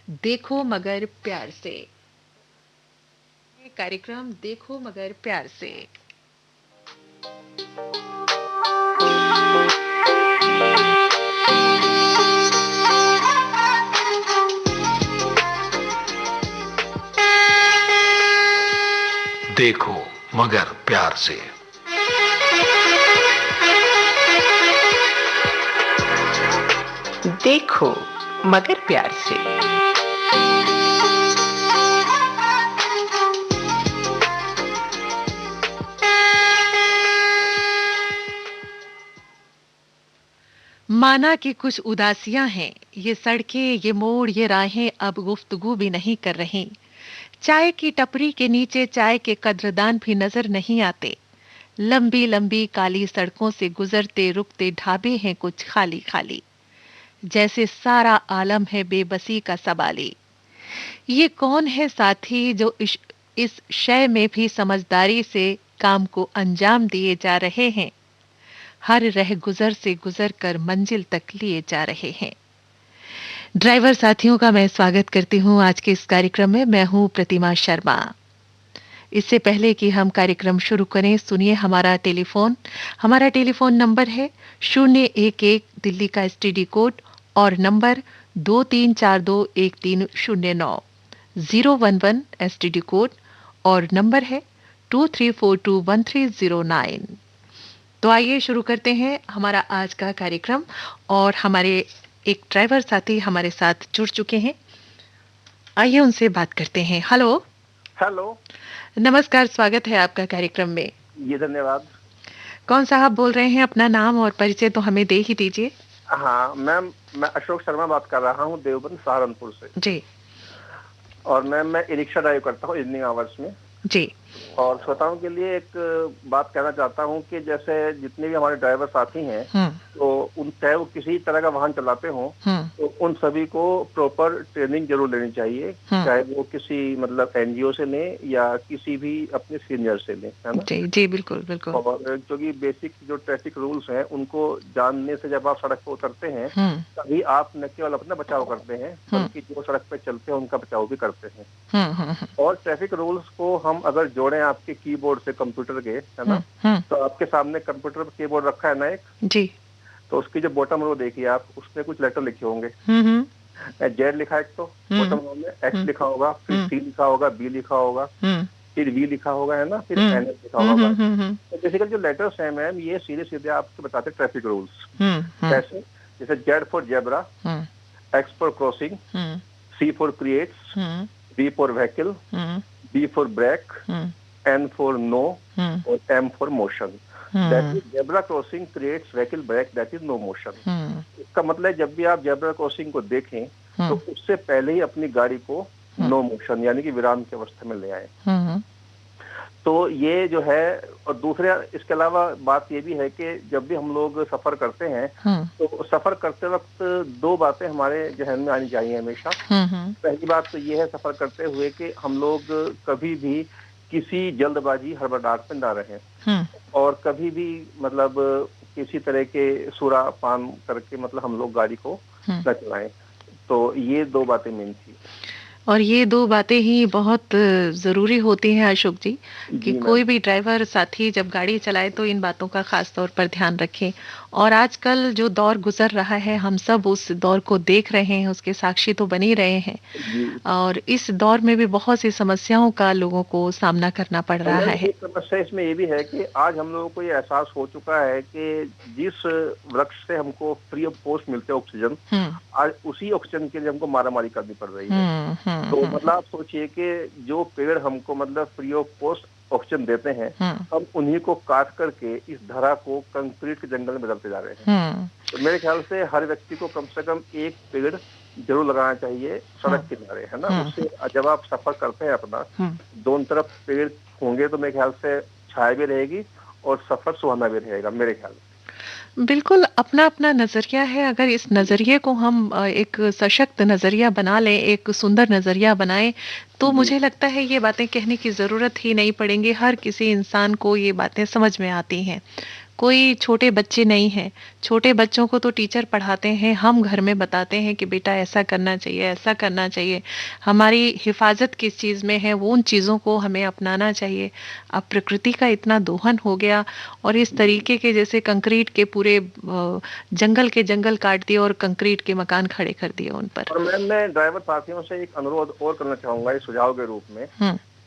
देखो मगर प्यार से। ये कार्यक्रम देखो मगर प्यार से। देखो मगर प्यार से। देखो मगर प्यार से। माना कि कुछ उदासियां हैं, ये सड़कें, ये मोड़, ये राहें अब गुफ्तगू भी नहीं कर रही। चाय की टपरी के नीचे चाय के कद्रदान भी नजर नहीं आते। लंबी लंबी काली सड़कों से गुजरते रुकते ढाबे हैं कुछ खाली खाली, जैसे सारा आलम है बेबसी का सवाली। ये कौन है साथी जो इस शय में भी समझदारी से काम को अंजाम दिए जा रहे हैं, हर रह गुजर से गुजर कर मंजिल तक लिए जा रहे हैं। ड्राइवर साथियों का मैं स्वागत करती हूं आज के इस कार्यक्रम में। मैं हूं प्रतिमा शर्मा। इससे पहले कि हम कार्यक्रम शुरू करें, सुनिए हमारा टेलीफोन नंबर है 011 दिल्ली का एसटीडी कोड और नंबर 23421309, 011 एसटीडी कोड और नंबर है 23421309। तो आइए शुरू करते हैं हमारा आज का कार्यक्रम। और हमारे एक ड्राइवर साथी हमारे साथ जुड़ चुके हैं, आइए उनसे बात करते हैं। हेलो। हेलो। नमस्कार, स्वागत है आपका कार्यक्रम में। जी धन्यवाद। कौन साहब बोल रहे हैं? अपना नाम और परिचय तो हमें दे ही दीजिए। हाँ मैम, मैं अशोक शर्मा बात कर रहा हूँ देवबंद सहारनपुर से जी। और मैम मैं ई रिक्शा ड्राइव करता हूँ इवनिंग आवर्स में। जी। और श्रोताओं के लिए एक बात कहना चाहता हूँ कि जैसे जितने भी हमारे ड्राइवर साथी हैं, तो उन चाहे वो किसी तरह का वाहन चलाते हों, तो उन सभी को प्रॉपर ट्रेनिंग जरूर लेनी चाहिए, चाहे वो किसी मतलब एनजीओ से लें या किसी भी अपने सीनियर से लें, है ना। जी जी, बिल्कुल बिल्कुल। और क्योंकि बेसिक जो ट्रैफिक रूल्स हैं उनको जानने से जब आप सड़क पर उतरते हैं तभी आप न केवल अपना बचाव करते हैं बल्कि जो सड़क पर चलते हैं उनका बचाव भी करते हैं। और ट्रैफिक रूल्स को हम अगर जोड़ें आपके कीबोर्ड से कंप्यूटर के, है ना, तो आपके सामने कंप्यूटर पर कीबोर्ड रखा है ना एक जी, तो उसकी जो बॉटम रो देखिए आप, उसमें कुछ लेटर लिखे होंगे। जेड लिखा है तो बॉटम रो में, एक्स लिखा होगा, फिर सी लिखा होगा, बी लिखा होगा, फिर वी लिखा होगा, है ना, फिर एन लिखा होगा। तो बेसिकली जो लेटर्स हैं मैम, ये सीधे सीधे आपको बताते ट्रैफिक रूल्स। कैसे? जैसे Z for zebra, X for crossing, C for creates, B for vehicle, B for brake, N for no और M for motion. That is zebra crossing creates vehicle brake, that is no motion. इसका मतलब जब भी आप zebra crossing को देखें तो उससे पहले ही अपनी गाड़ी को नो मोशन यानी कि विराम की अवस्था में ले आए। तो ये जो है, और दूसरे इसके अलावा बात ये भी है कि जब भी हम लोग सफर करते हैं तो सफर करते वक्त दो बातें हमारे जहन में आनी चाहिए हमेशा। पहली बात तो ये है सफर करते हुए कि हम लोग कभी भी किसी जल्दबाजी हड़बड़ाहट में ना रहें और कभी भी मतलब किसी तरह के सुरापान करके मतलब हम लोग गाड़ी को न चलाएं। तो ये दो बातें मेन थी। और ये दो बातें ही बहुत ज़रूरी होती हैं अशोक जी, कि कोई भी ड्राइवर साथी जब गाड़ी चलाए तो इन बातों का खास तौर पर ध्यान रखें। और आजकल जो दौर गुजर रहा है, हम सब उस दौर को देख रहे हैं, उसके साक्षी तो बन ही रहे हैं। और इस दौर में भी बहुत सी समस्याओं का लोगों को सामना करना पड़ रहा है। समस्या इसमें ये भी है कि आज हम लोगों को ये एहसास हो चुका है कि जिस वृक्ष से हमको फ्री ऑफ कॉस्ट मिलते हैं ऑक्सीजन, आज उसी ऑक्सीजन के लिए हमको मारामारी करनी पड़ रही है। तो मतलब आप सोचिए कि जो पेड़ हमको मतलब फ्री ऑफ कॉस्ट ऑक्सीजन देते हैं, हम उन्हीं को काट करके इस धरा को कंक्रीट के जंगल में बदलते जा रहे हैं। तो मेरे ख्याल से हर व्यक्ति को कम से कम एक पेड़ जरूर लगाना चाहिए सड़क किनारे, है ना। उससे जब आप सफर करते हैं अपना, दोनों तरफ पेड़ होंगे तो मेरे ख्याल से छाया भी रहेगी और सफर सुहाना भी रहेगा मेरे ख्याल से। बिल्कुल, अपना-अपना नज़रिया है। अगर इस नज़रिए को हम एक सशक्त नज़रिया बना लें, एक सुंदर नज़रिया बनाएँ, तो मुझे लगता है ये बातें कहने की ज़रूरत ही नहीं पड़ेंगी। हर किसी इंसान को ये बातें समझ में आती हैं। कोई छोटे बच्चे नहीं हैं। छोटे बच्चों को तो टीचर पढ़ाते हैं, हम घर में बताते हैं कि बेटा ऐसा करना चाहिए, ऐसा करना चाहिए। हमारी हिफाज़त किस चीज़ में है, वो उन चीज़ों को हमें अपनाना चाहिए। अब प्रकृति का इतना दोहन हो गया और इस तरीके के जैसे कंक्रीट के पूरे जंगल के जंगल काट दिए और कंक्रीट के मकान खड़े कर दिए उन पर। और मैम, मैं ड्राइवर साथियों से एक अनुरोध और करना चाहूंगा इस सुझाव के रूप में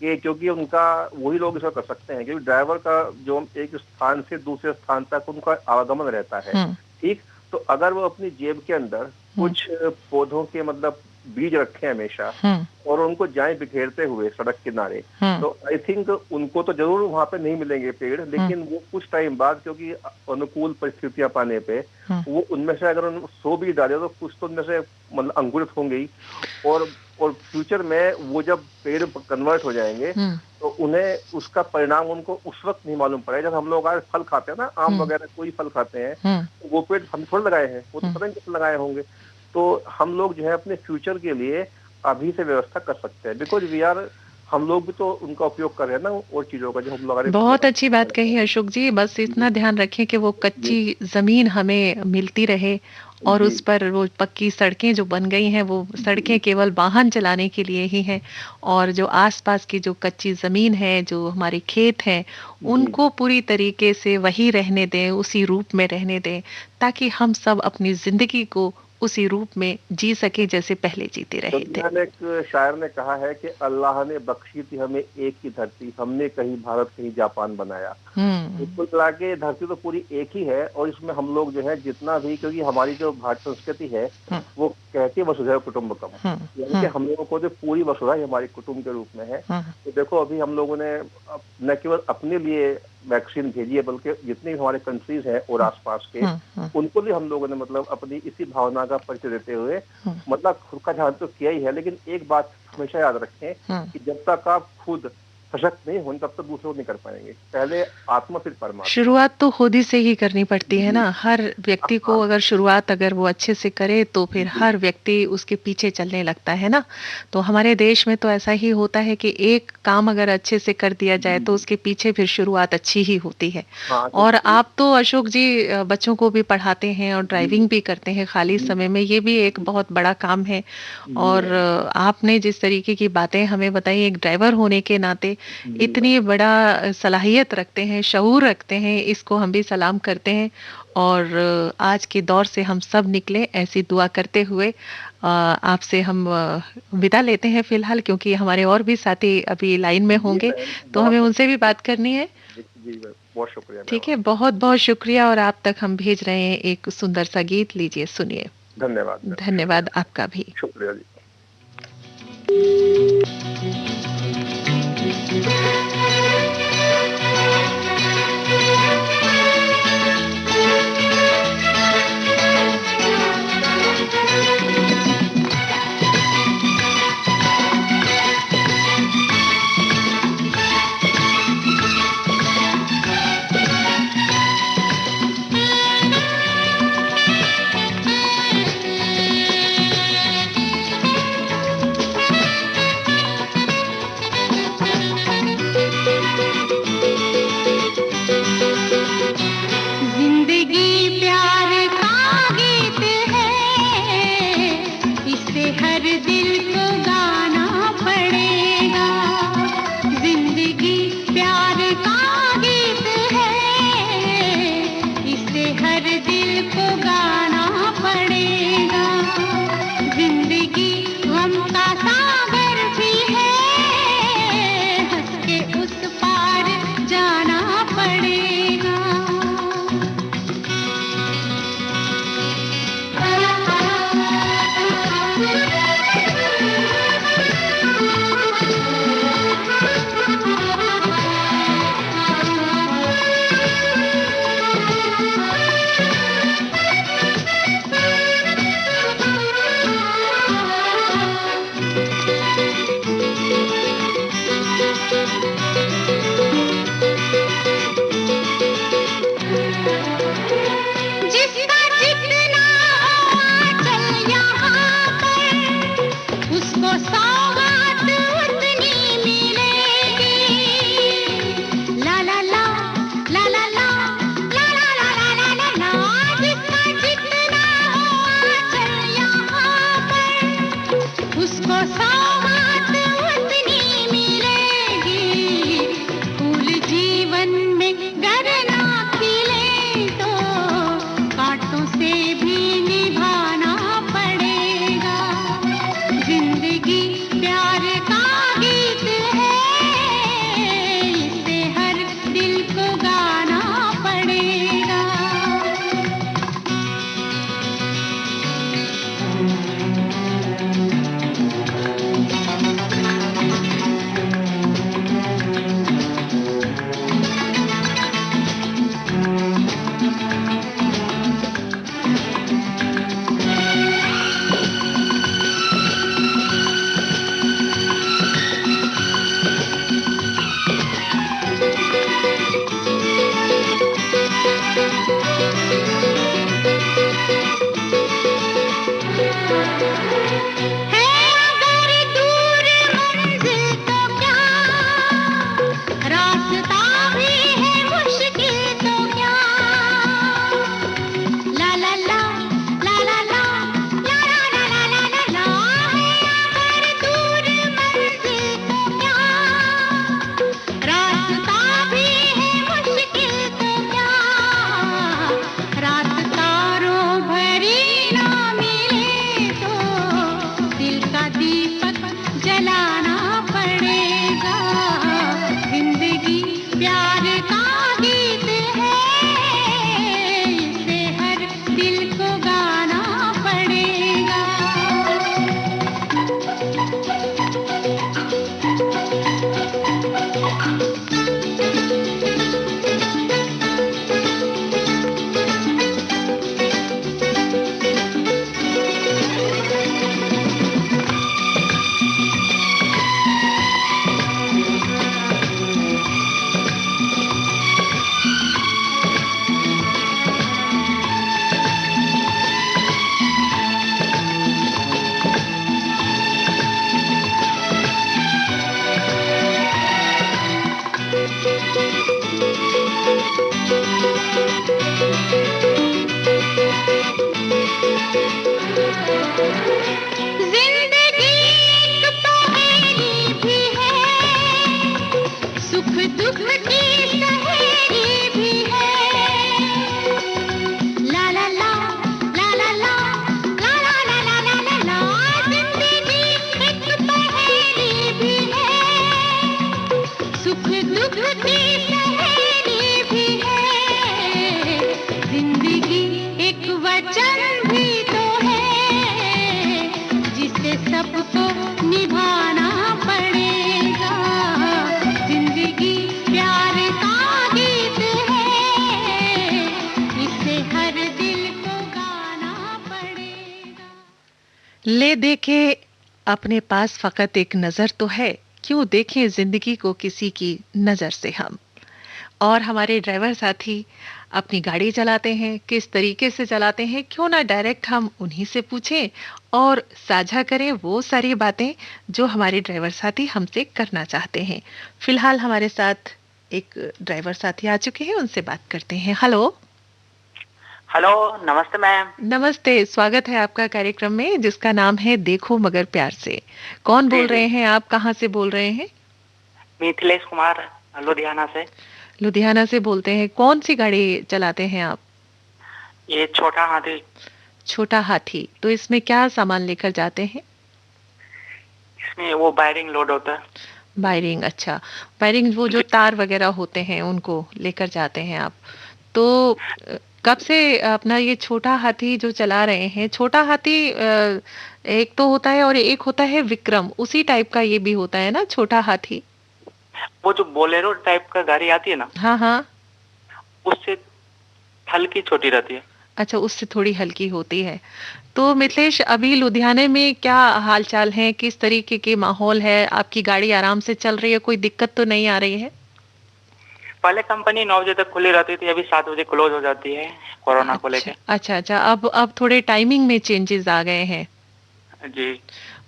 कि क्योंकि उनका वही लोग इसको कर सकते हैं, क्योंकि ड्राइवर का जो एक स्थान से दूसरे स्थान तक उनका आवागमन रहता है, ठीक। तो अगर वो अपनी जेब के अंदर कुछ पौधों के मतलब बीज रखे हमेशा और उनको जाएं बिखेरते हुए सड़क किनारे, तो आई थिंक उनको तो जरूर वहां पे नहीं मिलेंगे पेड़, लेकिन वो कुछ टाइम बाद क्योंकि अनुकूल परिस्थितियां पाने पे वो उनमें से अगर 100 बीज डाले तो कुछ तो उनमें से मतलब अंकुरित होंगे ही, और फ्यूचर में वो जब पेड़ कन्वर्ट हो जाएंगे तो उन्हें उसका परिणाम उनको उस वक्त नहीं मालूम पड़ेगा। जब हम लोग आज फल खाते हैं ना, आम वगैरह कोई फल खाते हैं, तो वो पेड़ हम थोड़े लगाए हैं, वो तो पता नहीं कितने लगाए होंगे। तो हम लोग जो है अपने फ्यूचर के लिए अभी से व्यवस्था कर सकते हैं, बिकॉज वी आर, हम लोग भी तो उनका उपयोग कर रहे हैं ना और चीजों का जो हम लोग। बहुत अच्छी बात कही अशोक जी। बस इतना ध्यान रखें कि वो कच्ची जमीन हमें मिलती रहे और उस पर वो पक्की सड़कें जो बन गई हैं, वो सड़कें केवल वाहन चलाने के लिए ही हैं, और जो आसपास की जो कच्ची जमीन है, जो हमारे खेत हैं, उनको पूरी तरीके से वही रहने दें, उसी रूप में रहने दें, ताकि हम सब अपनी जिंदगी को उसी रूप में जी सके जैसे पहले जीते रहे थे। एक शायर ने कहा है कि अल्लाह ने बख्शी थी हमें एक ही धरती, हमने कहीं भारत कहीं जापान बनाया। कुल मिला के धरती तो पूरी एक ही है, और इसमें हम लोग जो है जितना भी, क्योंकि हमारी जो भारतीय संस्कृति है वो कहती है वसुधैव कुटुंबकम, यानी कि हम लोगों को जो पूरी वसुधा हमारी कुटुंब के रूप में है। तो देखो अभी हम लोगों ने न केवल अपने लिए वैक्सीन भेजी है, बल्कि जितनी हमारे कंट्रीज हैं और आसपास के उनको भी हम लोगों ने मतलब अपनी इसी भावना का परिचय देते हुए मतलब खुद का ध्यान तो किया ही है। लेकिन एक बात हमेशा याद रखें कि जब तक आप खुद सशक्त नहीं होंगे तब तक दूसरों नहीं कर पाएंगे। पहले आत्मा फिर परमात्मा। शुरुआत तो खुद ही से ही करनी पड़ती है ना। हर व्यक्ति को अगर शुरुआत अगर वो अच्छे से करे तो फिर हर व्यक्ति उसके पीछे चलने लगता है ना। तो हमारे देश में तो ऐसा ही होता है कि एक काम अगर अच्छे से कर दिया जाए तो उसके पीछे फिर शुरुआत अच्छी ही होती है। और आप तो अशोक जी बच्चों को भी पढ़ाते हैं और ड्राइविंग भी करते हैं खाली समय में, ये भी एक बहुत बड़ा काम है। और आपने जिस तरीके की बातें हमें बताई, एक ड्राइवर होने के नाते इतनी बड़ा सलाहियत रखते हैं, शऊर रखते हैं, इसको हम भी सलाम करते हैं। और आज के दौर से हम सब निकले ऐसी दुआ करते हुए आपसे हम विदा लेते हैं फिलहाल, क्योंकि हमारे और भी साथी अभी लाइन में होंगे तो हमें उनसे भी बात करनी है। बहुत शुक्रिया। ठीक है, बहुत बहुत शुक्रिया। और आप तक हम भेज रहे हैं एक सुंदर सा गीत, लीजिए सुनिए। धन्यवाद। धन्यवाद आपका भी। शुक्रिया जी। सौगात उतनी मिलेगी, फूल जीवन में गर ना खिले तो कांटों से भी निभाना पड़ेगा। जिंदगी प्यार का गीत है, इसे हर दिल को गाना पड़ेगा। है अगर दूर मंजिल तो क्या, रास्ता भी है मुश्किल तो क्या। ला ला ला ला ला ला ला ला ला ला ला ला। है अगर दूर मंजिल तो क्या, रास्ता भी है मुश्किल तो क्या। रात तारों भरी ना मिले तो दिल का दीपक जलाना पड़ेगा। जिंदगी प्यार का गीत है, इसे हर दिल को गाना पड़ेगा। जिंदगी एक पहेली भी है, सुख दुख की सहेली भी है। ला ला ला ला ला ला ला ला ला ला ला ला ला। जिंदगी एक पहेली भी है, सुख दुख की सहेली भी है। जिंदगी एक वचन भी तो है, जिसे सबको निभाना पड़ेगा। जिंदगी प्यार का गीत है, इसे हर दिल को गाना पड़ेगा। ले देखे अपने पास फकत एक नजर तो है, क्यों देखें जिंदगी को किसी की नजर से हम। और हमारे ड्राइवर साथी अपनी गाड़ी चलाते हैं, किस तरीके से चलाते हैं, क्यों ना डायरेक्ट हम उन्हीं से पूछें और साझा करें वो सारी बातें जो हमारे ड्राइवर साथी हमसे करना चाहते हैं। फिलहाल हमारे साथ एक ड्राइवर साथी आ चुके हैं, उनसे बात करते हैं। हेलो। हेलो, नमस्ते मैम। नमस्ते, स्वागत है आपका कार्यक्रम में जिसका नाम है देखो मगर प्यार से। कौन बोल रहे हैं आप, कहाँ से बोल रहे हैं? मिथिलेश कुमार, लुधियाना से। लुधियाना से बोलते हैं। कौन सी गाड़ी चलाते हैं आप? ये छोटा हाथी। छोटा हाथी, तो इसमें क्या सामान लेकर जाते हैं? इसमें वो वायरिंग लोड होता है। वायरिंग, अच्छा, वायरिंग, वो जो तार वगैरह होते हैं उनको लेकर जाते हैं आप। तो कब से अपना ये छोटा हाथी जो चला रहे हैं? छोटा हाथी एक तो होता है और एक होता है विक्रम, उसी टाइप का ये भी होता है ना छोटा हाथी? वो जो बोलेरो टाइप का गाड़ी आती है ना, हाँ हाँ, उससे हल्की छोटी रहती है। अच्छा, उससे थोड़ी हल्की होती है। तो मिथिलेश, अभी लुधियाने में क्या हालचाल है, किस तरीके के माहौल है? आपकी गाड़ी आराम से चल रही है, कोई दिक्कत तो नहीं आ रही है? पहले कंपनी 9 बजे तक खुली रहती थी, अभी 7 बजे क्लोज हो जाती है कोरोना को लेके। अच्छा अच्छा, अब थोड़े टाइमिंग में चेंजेस आ गए हैं जी।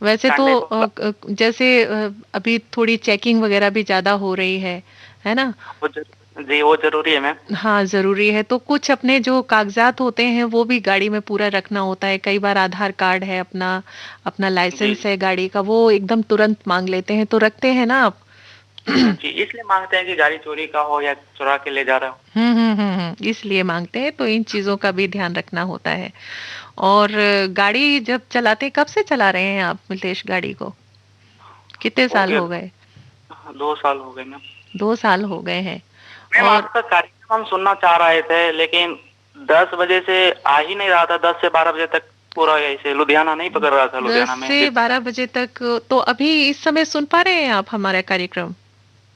वैसे तो जैसे अभी थोड़ी चेकिंग वगैरह भी ज्यादा हो रही है ना? जी वो जरूरी है मैम। हाँ, ज़रूरी है। तो कुछ अपने जो कागज़ात होते हैं वो भी गाड़ी में पूरा रखना होता है। कई बार आधार कार्ड है अपना, अपना जी लाइसेंस है गाड़ी का, वो एकदम तुरंत माँग लेते हैं, तो रखते हैं ना आप? जी, इसलिए मांगते हैं कि गाड़ी चोरी का हो या चुरा के ले जा रहा हो। इसलिए माँगते हैं, तो इन चीज़ों का भी ध्यान रखना होता है। और गाड़ी जब चलाते कब से चला रहे हैं आप मितेश गाड़ी को? कितने हो साल गया, हो गए? 2 साल हो गए मैम। 2 साल हो गए हैं। मैम और आपका कार्यक्रम हम सुनना चाह रहे थे, लेकिन 10 बजे से आ ही नहीं रहा था। 10 से 12 बजे तक पूरा ऐसे लुधियाना नहीं पकड़ रहा था, 10 लुधियाना में से 12 बजे तक, तो अभी इस समय सुन पा रहे हैं आप हमारा कार्यक्रम?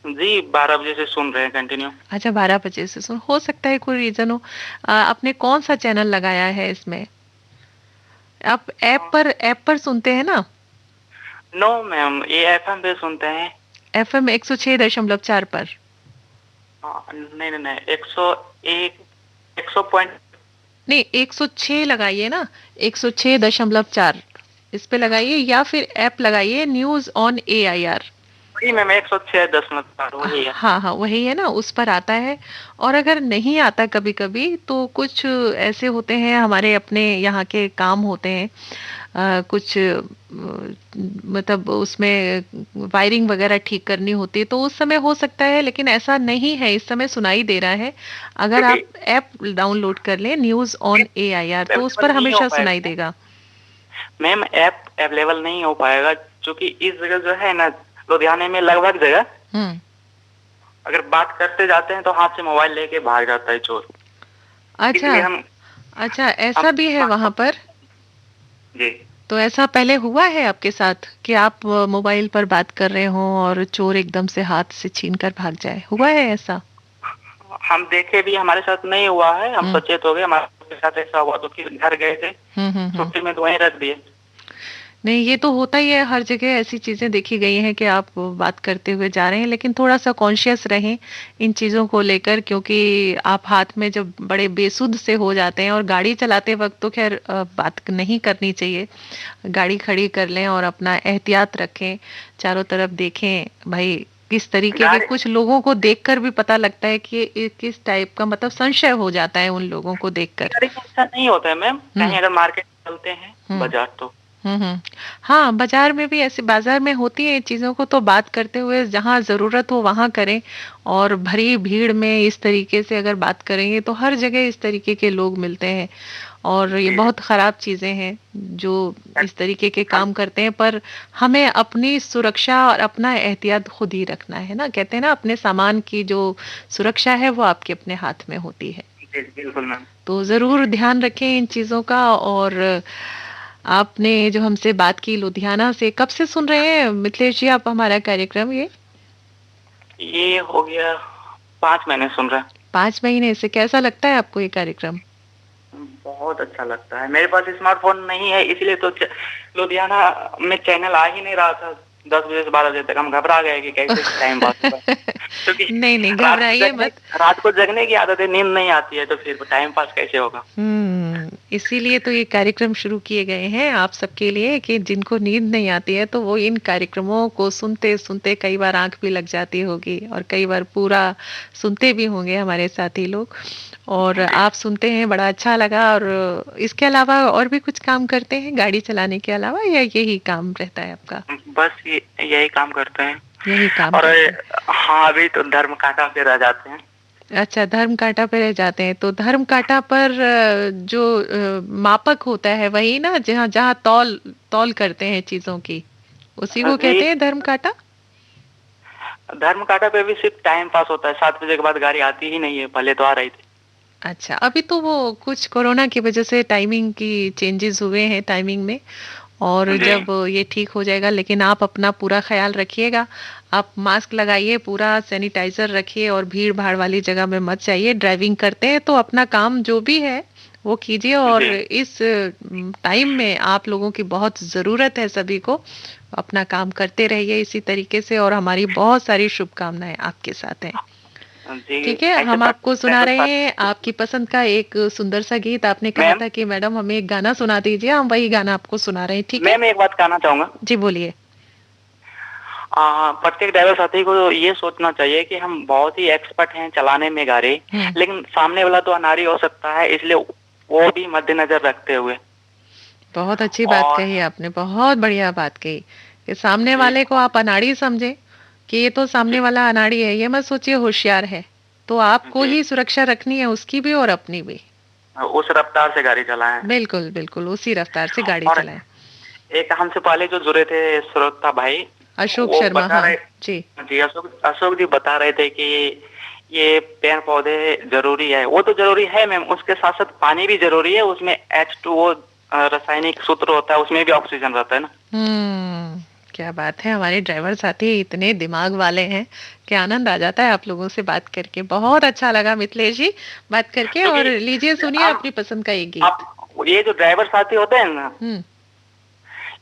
जी 12 बजे से सुन रहे हैं कंटिन्यू। अच्छा, 12 बजे से सुन, हो सकता है कोई रीज़न हो। आपने कौन-सा चैनल लगाया है इसमें? आप ऐप पर सुनते हैं ना? नो मैम, ये एफएम पे सुनते हैं। एफएम 106.4 पर? नहीं नहीं नहीं, 101, 100 पॉइंट। नहीं, 106 लगाइए ना, 106.4 इस पे लगाइए, या फिर ऐप लगाइए न्यूज़ ऑन एआईआर। वही मैम, 106.4 वही है। हाँ, हाँ, वही है ना, उस पर आता है। और अगर नहीं आता कभी-कभी, तो कुछ ऐसे होते हैं, हमारे अपने यहाँ के काम होते हैं, कुछ मतलब उसमें वायरिंग वगैरह ठीक करनी होती है, तो उस समय हो सकता है, लेकिन ऐसा नहीं है, इस समय सुनाई दे रहा है। अगर क्योंकि आप ऐप डाउनलोड कर लें न्यूज़ ऑन एआईआर, तो उस पर अवेलेबल नहीं हो हमेशा सुनाई पाएगा देगा। मैम, ऐप अवेलेबल नहीं हो पाएगा, क्योंकि इस जगह जो है ना, लुधियाने में लगभग जगह हुँ। अगर बात करते जाते हैं तो हाथ से मोबाइल लेके भाग जाता है चोर। अच्छा, इसलिए हम अच्छा, हम ऐसा भी है वहाँ पर? जी तो ऐसा पहले हुआ है आपके साथ कि आप मोबाइल पर बात कर रहे हों और चोर एकदम से हाथ से छीन कर भाग जाए? हुआ है ऐसा? हम देखे भी, हमारे साथ नहीं हुआ है, हम हुँ। सचेत हो गए। हमारे साथ ऐसा हुआ तो फिर घर गए थे, हुँ। छुट्टी में तो वहीं रख दिए। नहीं, ये तो होता ही है, हर जगह ऐसी चीज़ें देखी गई हैं कि आप बात करते हुए जा रहे हैं, लेकिन थोड़ा-सा कॉन्शियस रहें इन चीज़ों को लेकर, क्योंकि आप हाथ में जब बड़े बेसुध से हो जाते हैं, और गाड़ी चलाते वक़्त तो ख़ैर बात नहीं करनी चाहिए। गाड़ी खड़ी कर लें और अपना एहतियात रखें, चारों तरफ देखें, भई किस तरीके के, गाड़ी कुछ लोगों को देखकर भी पता लगता है कि ये किस टाइप का, मतलब संशय हो जाता है उन लोगों को देखकर। गाड़ी में ऐसा नहीं होता है मैम, हुँ, कहीं अगर मार्केट चलते हैं, हुँ। बाजार तो हाँ, बाज़ार में भी ऐसे, बाज़ार में होती हैं चीज़ों को तो बात करते हुए जहाँ ज़रूरत हो वहाँ करें, और भरी भीड़ में इस तरीके से अगर बात करेंगे तो हर जगह इस तरीके के लोग मिलते हैं, और ये जी बहुत ख़राब चीज़ें हैं जो इस तरीके के हम काम करते हैं। पर हमें अपनी सुरक्षा और अपना एहतियात खुद ही रखना है ना, कहते हैं ना, अपने सामान की जो सुरक्षा है वो आपके अपने हाथ में होती है। जी बिल्कुल मैम। तो ज़रूर ध्यान रखें इन चीज़ों का। और आपने जो हमसे बात की लुधियाना से, कब से सुन रहे हैं मिथिलेश जी आप हमारा कार्यक्रम ये? ये हो गया 5 महीने सुन रहा है। 5 महीने से। कैसा लगता है आपको ये कार्यक्रम? बहुत अच्छा लगता है। मेरे पास स्मार्टफोन नहीं है, इसलिए तो लुधियाना में चैनल आ ही नहीं रहा था। 10 बजे से 12 बजे तक हम घबरा गए कि कैसे टाइम पास होगा, क्योंकि नहीं, घबराइए मत। रात को जगने की आदत है, नींद नहीं आती है, तो फिर टाइम पास कैसे होगा। इसीलिए तो ये कार्यक्रम शुरू किए गए हैं आप सबके लिए, कि जिनको नींद नहीं आती है तो वो इन कार्यक्रमों को सुनते-सुनते कई बार आँख भी लग जाती होगी, और कई बार पूरा सुनते भी होंगे हमारे साथी लोग। और जी आप सुनते हैं, बड़ा अच्छा लगा। और इसके अलावा और भी कुछ काम करते हैं गाड़ी चलाने के अलावा, या यही काम रहता है आपका? बस यही काम करते हैं। यही काम और करते हैं। हाँ, अभी तो धर्म कांटा पे रह जाते हैं। अच्छा, धर्म कांटा पे रह जाते हैं, तो धर्म कांटा पर जो मापक होता है वही ना, जहाँ जहाँ तौल तौल करते हैं चीजों की, उसी को जी, कहते हैं धर्म कांटा? धर्म कांटा पे भी सिर्फ टाइम पास होता है। 7 बजे के बाद गाड़ी आती ही नहीं है, पहले तो आ रही थी। अच्छा, अभी तो वो कुछ कोरोना की वजह से टाइमिंग की चेंजेस हुए हैं टाइमिंग में, और जी जब ये ठीक हो जाएगा, लेकिन आप अपना पूरा ख्याल रखिएगा। आप मास्क लगाइए, पूरा सैनिटाइजर रखिए, और भीड़-भाड़ वाली जगह में मत जाइए। ड्राइविंग करते हैं तो अपना काम जो भी है वो कीजिए, और जी इस टाइम में आप लोगों की बहुत ज़रूरत है सभी को। अपना काम करते रहिए इसी तरीके से, और हमारी बहुत सारी शुभकामनाएँ आपके साथ हैं। जी, ठीक है, ऐसे हम बात आपको मैं सुना तो रहे हैं आपकी पसंद का एक सुंदर सा गीत। आपने कहा मैम था कि मैडम हमें एक गाना सुना दीजिए, हम वही गाना आपको सुना रहे हैं, ठीक है? मैम एक बात कहना चाहूंगा। जी, बोलिए। प्रत्येक ड्राइवर साथी को ये सोचना चाहिए कि हम बहुत ही एक्सपर्ट हैं चलाने में गाड़ी, लेकिन सामने वाला तो अनाड़ी हो सकता है, इसलिए वो भी मद्देनजर रखते हुए। बहुत अच्छी बात कही आपने, बहुत बढ़िया बात कही कि सामने वाले को आप अनाड़ी समझे कि ये तो सामने वाला अनाड़ी है, ये मत सोचिए होशियार है, तो आपको ही सुरक्षा रखनी है, उसकी भी और अपनी भी। उस रफ्तार से गाड़ी चलाएं। बिल्कुल बिल्कुल उसी रफ्तार से गाड़ी चलाएं। एक हमसे पहले जो जुड़े थे श्रोता भाई अशोक शर्मा, हाँ जी जी, अशोक जी बता रहे थे कि ये पेड़ पौधे जरूरी है, वो तो जरूरी है मैम, उसके साथ साथ पानी भी जरूरी है, उसमें H2O रासायनिक सूत्र होता है, उसमें भी ऑक्सीजन रहता है ना। क्या बात है, हमारे ड्राइवर साथी इतने दिमाग वाले हैं कि आनंद आ जाता है आप लोगों से बात करके। बहुत अच्छा लगा मिथिलेश जी बात करके। और लीजिए सुनिए अपनी पसंद का एक गीत। ये जो ड्राइवर साथी होते हैं ना,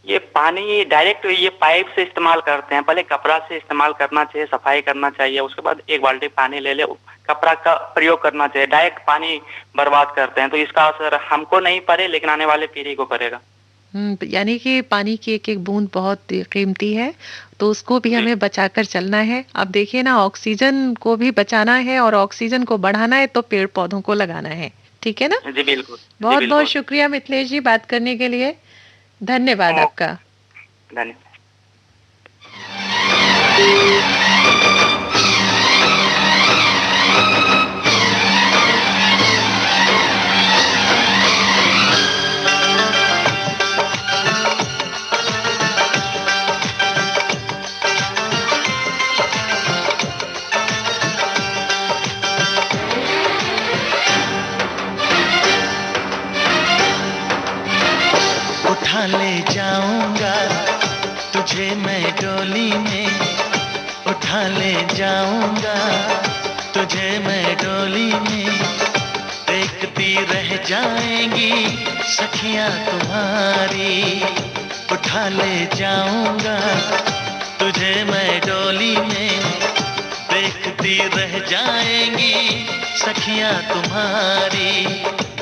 ये पानी डायरेक्ट ये पाइप से इस्तेमाल करते हैं, पहले कपड़ा से इस्तेमाल करना चाहिए, सफाई करना चाहिए, उसके बाद एक बाल्टी पानी ले ले, कपड़ा का प्रयोग करना चाहिए। डायरेक्ट पानी बर्बाद करते हैं, तो इसका असर हमको नहीं पड़े लेकिन आने वाले पीढ़ी को पड़ेगा। यानी कि पानी की एक एक बूंद बहुत कीमती है, तो उसको भी हमें बचाकर चलना है। अब देखिए ना, ऑक्सीजन को भी बचाना है और ऑक्सीजन को बढ़ाना है तो पेड़ पौधों को लगाना है, ठीक है ना? जी बिल्कुल। बहुत बहुत शुक्रिया मिथिलेश जी बात करने के लिए, धन्यवाद आपका। धन्यवाद। उठा ले जाऊंगा तुझे मैं डोली में, उठा ले जाऊंगा तुझे मैं डोली में, देखती रह जाएंगी सखियां तुम्हारी। उठा ले जाऊंगा तुझे मैं डोली में, देखती रह जाएंगी सखियां तुम्हारी।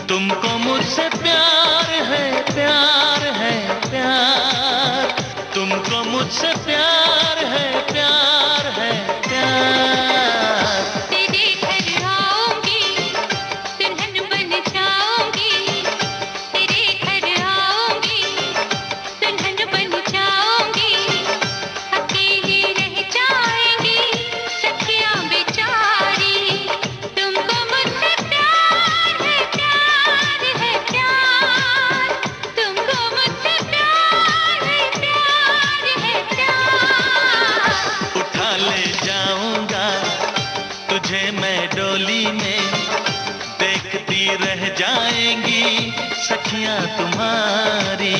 तुमको मुझसे प्यार है, प्यार है प्यार, तुमको मुझसे प्यार है, प्यार है प्यार। तेरे घर आऊंगी दुल्हन बन जाऊंगी, तेरे घर आऊंगी दुल्हन बन जाऊंगी, अकेली रह जाएंगी सखियां बेचारी। तुमको मुझसे प्यार है, प्यार है प्यार, तुमको मुझसे प्यार है, प्यार है प्यार। उठा ले जाऊंगा तुझे मैं डोली में, देखती रह जाएंगी सखियां तुम्हारी।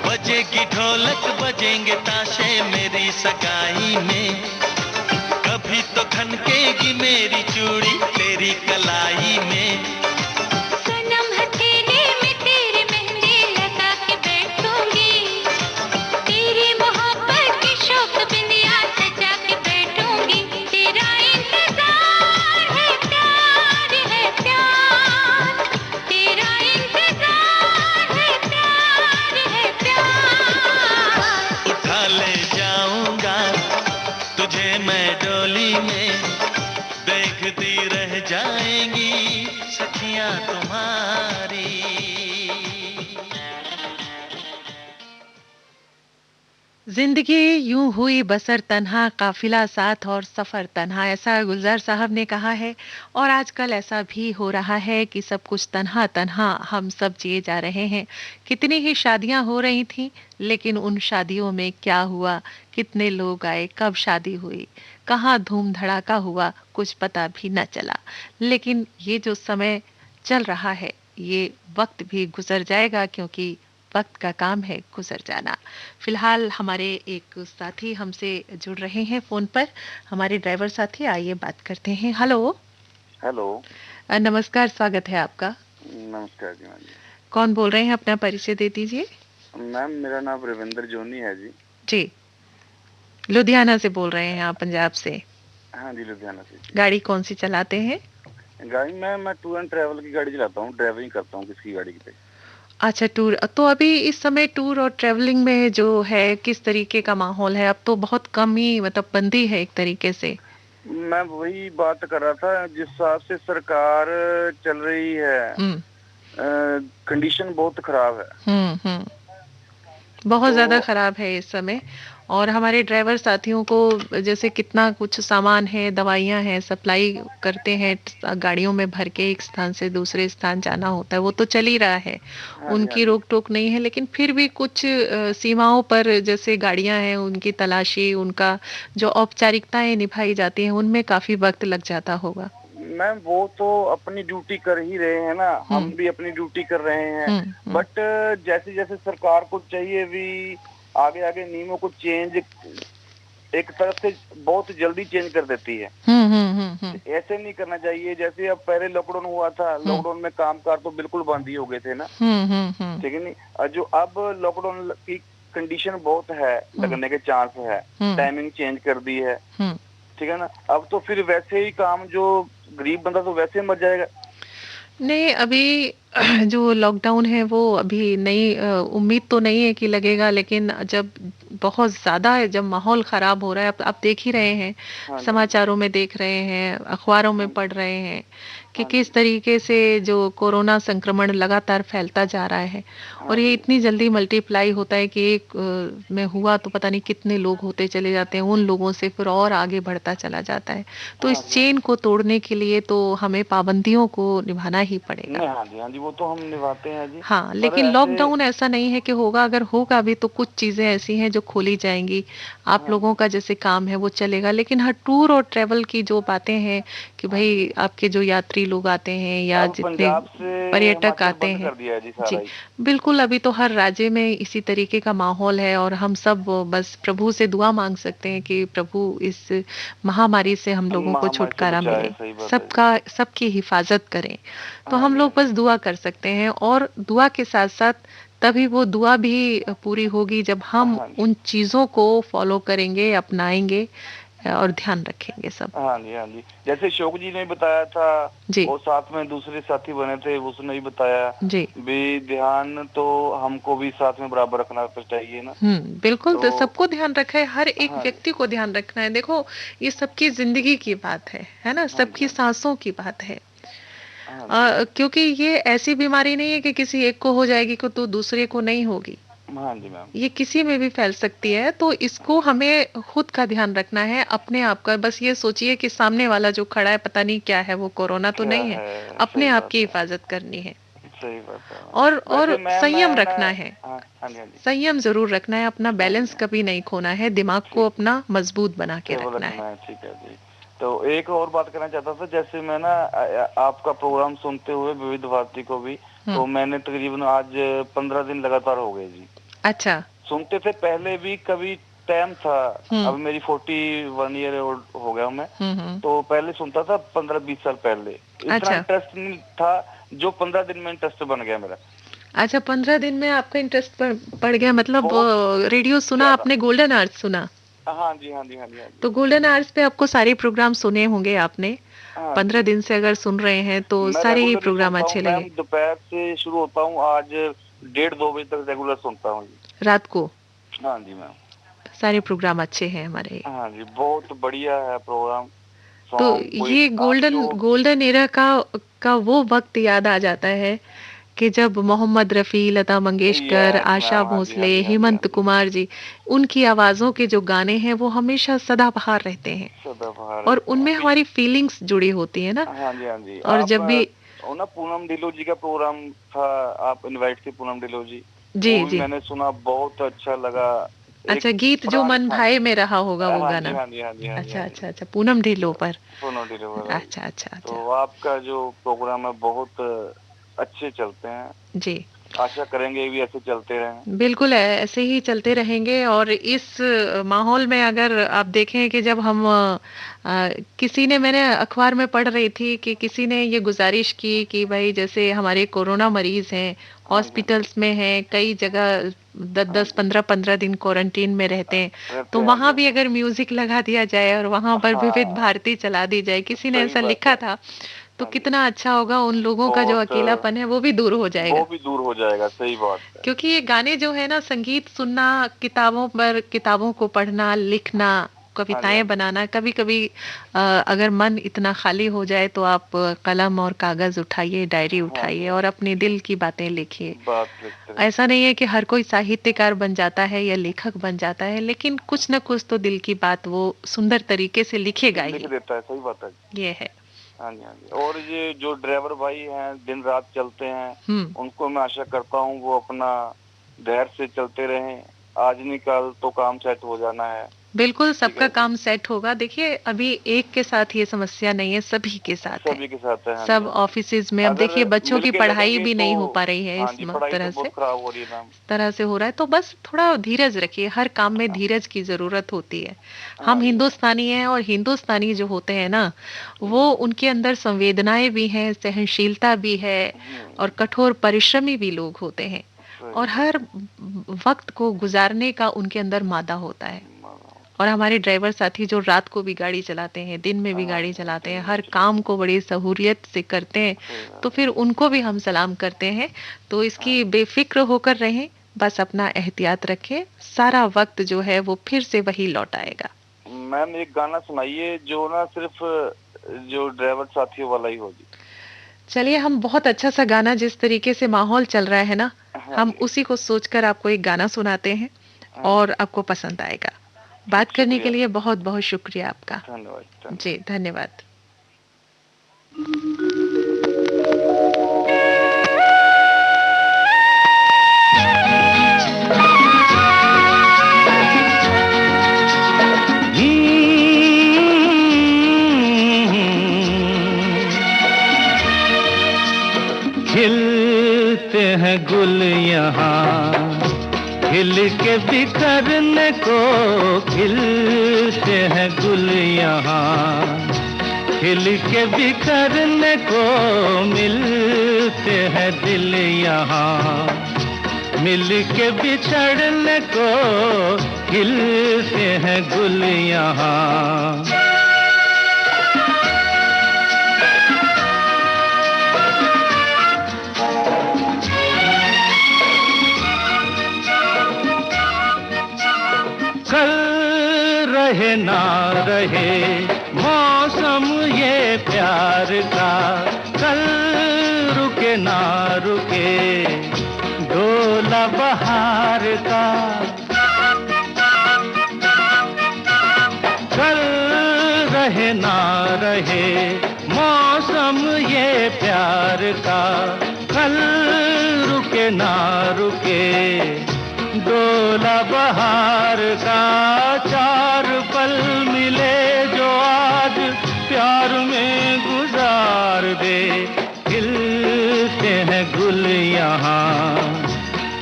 बजेगी ढोलक बजेंगे ताशे मेरी सगाई में, कभी तो खनकेगी मेरी चूड़ी तेरी कलाई में। सनम हथेली में तेरी मेहंदी लगा के बैठूंगी, तेरी मोहब्बत की शौक बिंदिया सजा के बैठूंगी। तेरा इंतजार है, प्यार है प्यार, तेरा इंतजार है, प्यार है प्यार। उठा ले जाऊंगा तुझे मैं डोली में, देखती रह जाएंगी सखियां तुम्हारी। जिंदगी यूं हुई बसर तन्हा, काफिला साथ और सफर तन्हा, ऐसा गुलजार साहब ने कहा है। और आजकल ऐसा भी हो रहा है कि सब कुछ तन्हा तन्हा हम सब जिए जा रहे हैं। कितनी ही शादियां हो रही थी, लेकिन उन शादियों में क्या हुआ, कितने लोग आए, कब शादी हुई, कहाँ धूम धड़ाका हुआ, कुछ पता भी न चला। लेकिन ये जो समय चल रहा है, ये वक्त भी गुजर जाएगा, क्योंकि वक्त का काम है गुजर जाना। फिलहाल हमारे एक साथी हमसे जुड़ रहे हैं फोन पर, हमारे ड्राइवर साथी, आइए बात करते हैं। Hello hello. नमस्कार, स्वागत है आपका। नमस्कार जी मैम। कौन बोल रहे हैं, अपना परिचय दे दीजिए। मैम मेरा नाम रविंद्र जोनी है जी। जी, लुधियाना से बोल रहे हैं आप, पंजाब से। हाँ जी, लुधियाना से। गाड़ी कौन सी चलाते हैं? गाड़ी मैं टूर एंड ट्रैवल की गाड़ी चलाता हूँ, ड्राइविंग करता हूँ किसी गाड़ी पे। अच्छा, टूर। तो अभी इस समय टूर और ट्रैवलिंग में जो है किस तरीके का माहौल है? अब तो बहुत कम ही, मतलब बंदी है एक तरीके से। मैं वही बात कर रहा था, जिस हिसाब से सरकार चल रही है, कंडीशन बहुत खराब है। बहुत ज़्यादा खराब है इस समय। और हमारे ड्राइवर साथियों को जैसे कितना कुछ सामान है, दवाइयाँ हैं, सप्लाई करते हैं, गाड़ियों में भर के एक स्थान से दूसरे स्थान जाना होता है, वो तो चल ही रहा है, उनकी रोक टोक नहीं है। लेकिन फिर भी कुछ सीमाओं पर जैसे गाड़ियाँ हैं, उनकी तलाशी, उनका जो औपचारिकताएं निभाई जाती हैं, उनमें काफी वक्त लग जाता होगा। मैम वो तो अपनी ड्यूटी कर ही रहे हैं ना, हम भी अपनी ड्यूटी कर रहे हैं। बट जैसे जैसे सरकार को चाहिए भी आगे आगे नियमों को चेंज एक तरफ से बहुत जल्दी चेंज कर देती है। ऐसे नहीं करना चाहिए। जैसे अब पहले लॉकडाउन हुआ था, लॉकडाउन में कामकाज तो बिल्कुल बंद ही हो गए थे ना, ठीक है नहीं। जो अब लॉकडाउन की कंडीशन बहुत है, लगने के चांस है, टाइमिंग चेंज कर दी है, ठीक है ना। अब तो फिर वैसे ही काम, जो गरीब बंदा तो वैसे मर जाएगा। नहीं, अभी जो लॉकडाउन है वो अभी नहीं, उम्मीद तो नहीं है कि लगेगा, लेकिन जब बहुत ज़्यादा जब माहौल ख़राब हो रहा है, आप देख ही रहे हैं, समाचारों में देख रहे हैं, अखबारों में पढ़ रहे हैं कि किस तरीके से जो कोरोना संक्रमण लगातार फैलता जा रहा है। और ये इतनी जल्दी मल्टीप्लाई होता है कि एक में हुआ तो पता नहीं कितने लोग होते चले जाते हैं, उन लोगों से फिर और आगे बढ़ता चला जाता है। तो इस चेन को तोड़ने के लिए तो हमें पाबंदियों को निभाना ही पड़ेगा। हाँ जी, वो तो हम निभाते हैं जी। हाँ, लेकिन लॉकडाउन ऐसा नहीं है कि होगा, अगर होगा भी तो कुछ चीजें ऐसी हैं जो खोली जाएंगी, आप लोगों का जैसे काम है वो चलेगा। लेकिन हाँ, टूर और ट्रेवल की जो बातें हैं कि भाई आपके जो यात्री लोग आते हैं या जितने पर्यटक आते हैं, जी बिल्कुल, अभी तो हर राज्य में इसी तरीके का माहौल है। और हम सब बस प्रभु से दुआ मांग सकते हैं कि प्रभु इस महामारी से हम लोगों को छुटकारा मिले, सबकी हिफाजत करें। तो हम लोग बस दुआ कर सकते हैं, और दुआ के साथ साथ तभी वो दुआ भी पूरी होगी जब हम उन चीजों को फॉलो करेंगे, अपनाएंगे और ध्यान रखेंगे सब। हाँ जी। जैसे शोक जी ने बताया था, वो साथ में दूसरे साथी बने थे, उसने भी बताया जी भी ध्यान तो हमको भी साथ में बराबर रखना चाहिए ना। बिल्कुल, तो सबको ध्यान रखा है, हर एक व्यक्ति को ध्यान रखना है। देखो, ये सबकी जिंदगी की बात है ना, सबकी सांसों की बात है। क्योंकि ये ऐसी बीमारी नहीं है कि किसी एक को हो जाएगी तो दूसरे को नहीं होगी। हाँ जी मैम, ये किसी में भी फैल सकती है। तो इसको हमें खुद का ध्यान रखना है, अपने आप का। बस ये सोचिए कि सामने वाला जो खड़ा है पता नहीं क्या है, वो कोरोना तो नहीं है, अपने आप की हिफाजत करनी है। सही बात है। और संयम रखना है, संयम जरूर रखना है, अपना बैलेंस कभी नहीं खोना है, दिमाग को अपना मजबूत बना के रखना है। ठीक है जी। तो एक और बात करना चाहता था, जैसे मैं ना आपका प्रोग्राम सुनते हुए विविध भारती को भी, तो मैंने तकरीबन आज 15 दिन लगातार हो गए जी। अच्छा। सुनते थे पहले भी, कभी टाइम था, अब मेरी 41 ईयर ओल्ड हो गया मैं, तो पहले सुनता था 15-20 साल पहले। इतना इंटरेस्ट नहीं था, जो 15 दिन में इंटरेस्ट बन गया मेरा। अच्छा, 15 दिन में आपका इंटरेस्ट पड़ गया, मतलब रेडियो सुना आपने, गोल्डन आवर्स सुना? हाँ जी। तो गोल्डन आवर्स पे आपको सारे प्रोग्राम सुने होंगे आपने। 15 दिन से अगर सुन रहे हैं तो सारे ही प्रोग्राम अच्छे लगे। दोपहर से शुरू होता हूँ, आज 1:30-2 बजे तक रेगुलर सुनता हूँ रात को। हाँ जी मैम, सारे प्रोग्राम अच्छे हैं हमारे। हाँ जी, बहुत बढ़िया है प्रोग्राम। तो ये गोल्डन एरा का वो वक्त याद आ जाता है कि जब मोहम्मद रफी, लता मंगेशकर, आशा भोसले, हेमंत कुमार जी, उनकी आवाजों के जो गाने हैं वो हमेशा सदाबहार रहते हैं, और उनमें हमारी फीलिंग्स जुड़ी होती है ना। हाँ जी। और जब भी ना पूनम ढिल्लो जी का प्रोग्राम था, आप इनवाइट थी पूनम ढिल्लो जी, जी मैंने सुना, बहुत अच्छा लगा। अच्छा, गीत जो मन भाए में रहा होगा वो गाना। हाँ जी। अच्छा, पूनम ढिल्लो पर। अच्छा। तो आपका जो प्रोग्राम है बहुत अच्छे चलते हैं जी। आशा करेंगे भी ऐसे चलते रहें। बिल्कुल ऐसे ही चलते रहेंगे। और इस माहौल में अगर आप देखें कि जब हम किसी ने, मैंने अखबार में पढ़ रही थी कि किसी ने ये गुजारिश की कि भाई जैसे हमारे कोरोना मरीज हैं, हॉस्पिटल्स में हैं, कई जगह 10-10 15-15 दिन क्वारंटीन में रहते हैं, तो वहां भी अगर म्यूजिक लगा दिया जाए और वहां पर विविध भारती चला दी जाए, किसी ने ऐसा लिखा था, तो कितना अच्छा होगा। उन लोगों का जो अकेलापन है वो भी दूर हो जाएगा। वो भी दूर हो जाएगा, सही बात है। क्योंकि ये गाने जो है ना, संगीत सुनना, किताबों पर किताबों को पढ़ना, लिखना, कविताएं बनाना, कभी कभी अगर मन इतना खाली हो जाए तो आप कलम और कागज उठाइए, डायरी उठाइए और अपने दिल की बातें लिखिए। ऐसा नहीं है कि हर कोई साहित्यकार बन जाता है या लेखक बन जाता है, लेकिन कुछ न कुछ तो दिल की बात वो सुंदर तरीके से लिखेगा ही। लिख देता है, सही बात है। ये है। हाँ जी, हाँ जी। और ये जो ड्राइवर भाई हैं, दिन रात चलते हैं, उनको मैं आशा करता हूँ वो अपना धैर्य से चलते रहें। आज नहीं कल तो काम सेट हो जाना है। बिल्कुल, सबका काम सेट होगा। देखिए, अभी एक के साथ ये समस्या नहीं है, सभी के साथ है। सभी के साथ है। सब ऑफिसेज में, अब देखिए बच्चों की पढ़ाई भी नहीं हो पा रही है, इस तरह से खराब हो रही है, तरह से हो रहा है। तो बस थोड़ा धीरज रखिए, हर काम में धीरज की जरूरत होती है। हम हिंदुस्तानी हैं और हिंदुस्तानी जो होते हैं ना, वो उनके अंदर संवेदनाएं भी हैं, सहनशीलता भी है और कठोर परिश्रमी भी लोग होते हैं, और हर वक्त को गुजारने का उनके अंदर मादा होता है। और हमारे ड्राइवर साथी जो रात को भी गाड़ी चलाते हैं, दिन में भी गाड़ी चलाते हैं, हर काम को बड़ी सहूलियत से करते हैं, तो फिर उनको भी हम सलाम करते हैं। तो इसकी बेफिक्र होकर रहें, बस अपना एहतियात रखें, सारा वक्त जो है वो फिर से वही लौट आएगा। मैम एक गाना सुनाइए जो ना सिर्फ जो ड्राइवर साथियों वाला ही हो। चलिए, हम बहुत अच्छा सा गाना, जिस तरीके से माहौल चल रहा है ना, हम उसी को सोचकर आपको एक गाना सुनाते हैं और आपको पसंद आएगा। बात करने के लिए बहुत बहुत शुक्रिया आपका। धन्यवाद जी, धन्यवाद। खिलते हैं गुल यहाँ, खिल के बिखरने को, खिलते हैं गुल यहाँ, खिल के बिखरने को, मिलते हैं दिल यहाँ, मिल के बिछड़ने को, खिलते हैं गुल यहाँ। रहे ना रहे मौसम ये प्यार का, कल रुके ना रुके डोला बहार का, कल रहे ना रहे मौसम ये प्यार का, कल रुके ना रुके डोला बहार का। चार पल मिले जो आज प्यार में गुजार दे, खिलते हैं गुल यहाँ,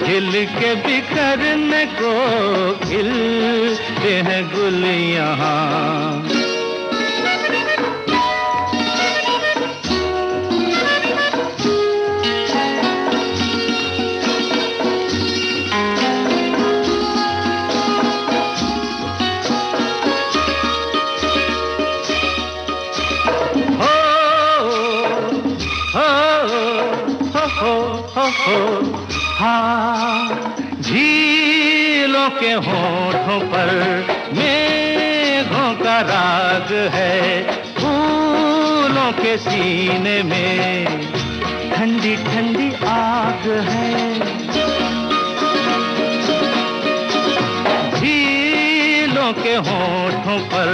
खिल के बिखरने को, खिलते हैं गुल यहाँ। हाँ, झीलों के होठों पर मेघों का राग है, फूलों के सीने में ठंडी ठंडी आग है, झीलों के होठों पर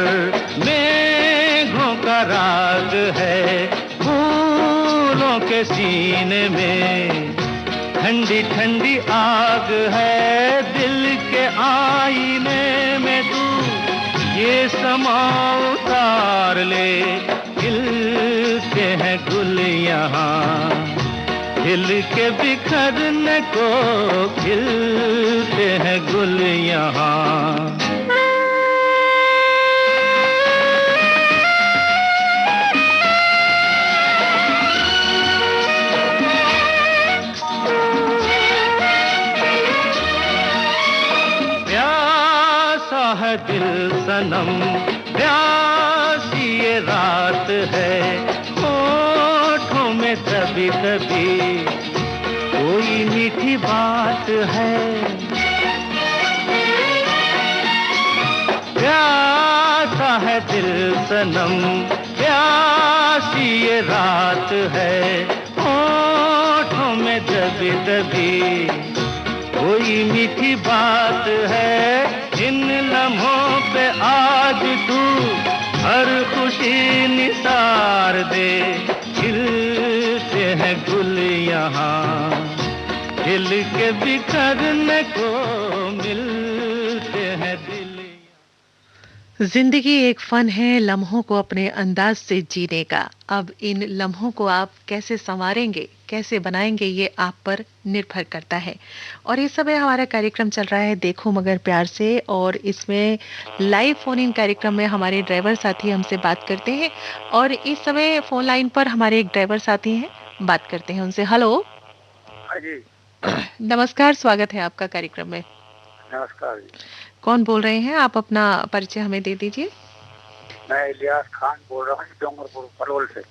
मेघों का राग है, फूलों के सीने में ठंडी ठंडी आग है। दिल के आईने में तू ये समा उतार ले, खिलते हैं गुल यहाँ, खिल के बिखरने को खिलते हैं गुल यहाँ। प्यासा है दिल सनम, प्यासी ये रात है, होठों में कभी कभी कोई मीठी बात है। प्यासा है दिल सनम, प्यासी ये रात है, होठों में कभी कभी कोई मीठी बात है। इन लम्हों पे आज तू हर खुशी निसार दे, खिलते हैं गुल यहाँ, खिल के बिखरने को मिलते हैं दिल। जिंदगी एक फन है लम्हों को अपने अंदाज से जीने का। अब इन लम्हों को आप कैसे संवारेंगे, कैसे बनाएंगे, ये आप पर निर्भर करता है। और इस समय हमारा कार्यक्रम चल रहा है देखो मगर प्यार से, और इसमें लाइव फोन इन कार्यक्रम में हमारे ड्राइवर साथी हमसे बात करते हैं। और इस समय फोन लाइन पर हमारे एक ड्राइवर साथी हैं, बात करते हैं उनसे। हेलो जी। नमस्कार, स्वागत है आपका कार्यक्रम में। नमस्कार जी। कौन बोल रहे हैं आप? अपना परिचय हमें दे दीजिए। मैं इलियास खान बोल रहा हूँ डोंगरपुर पलवल से।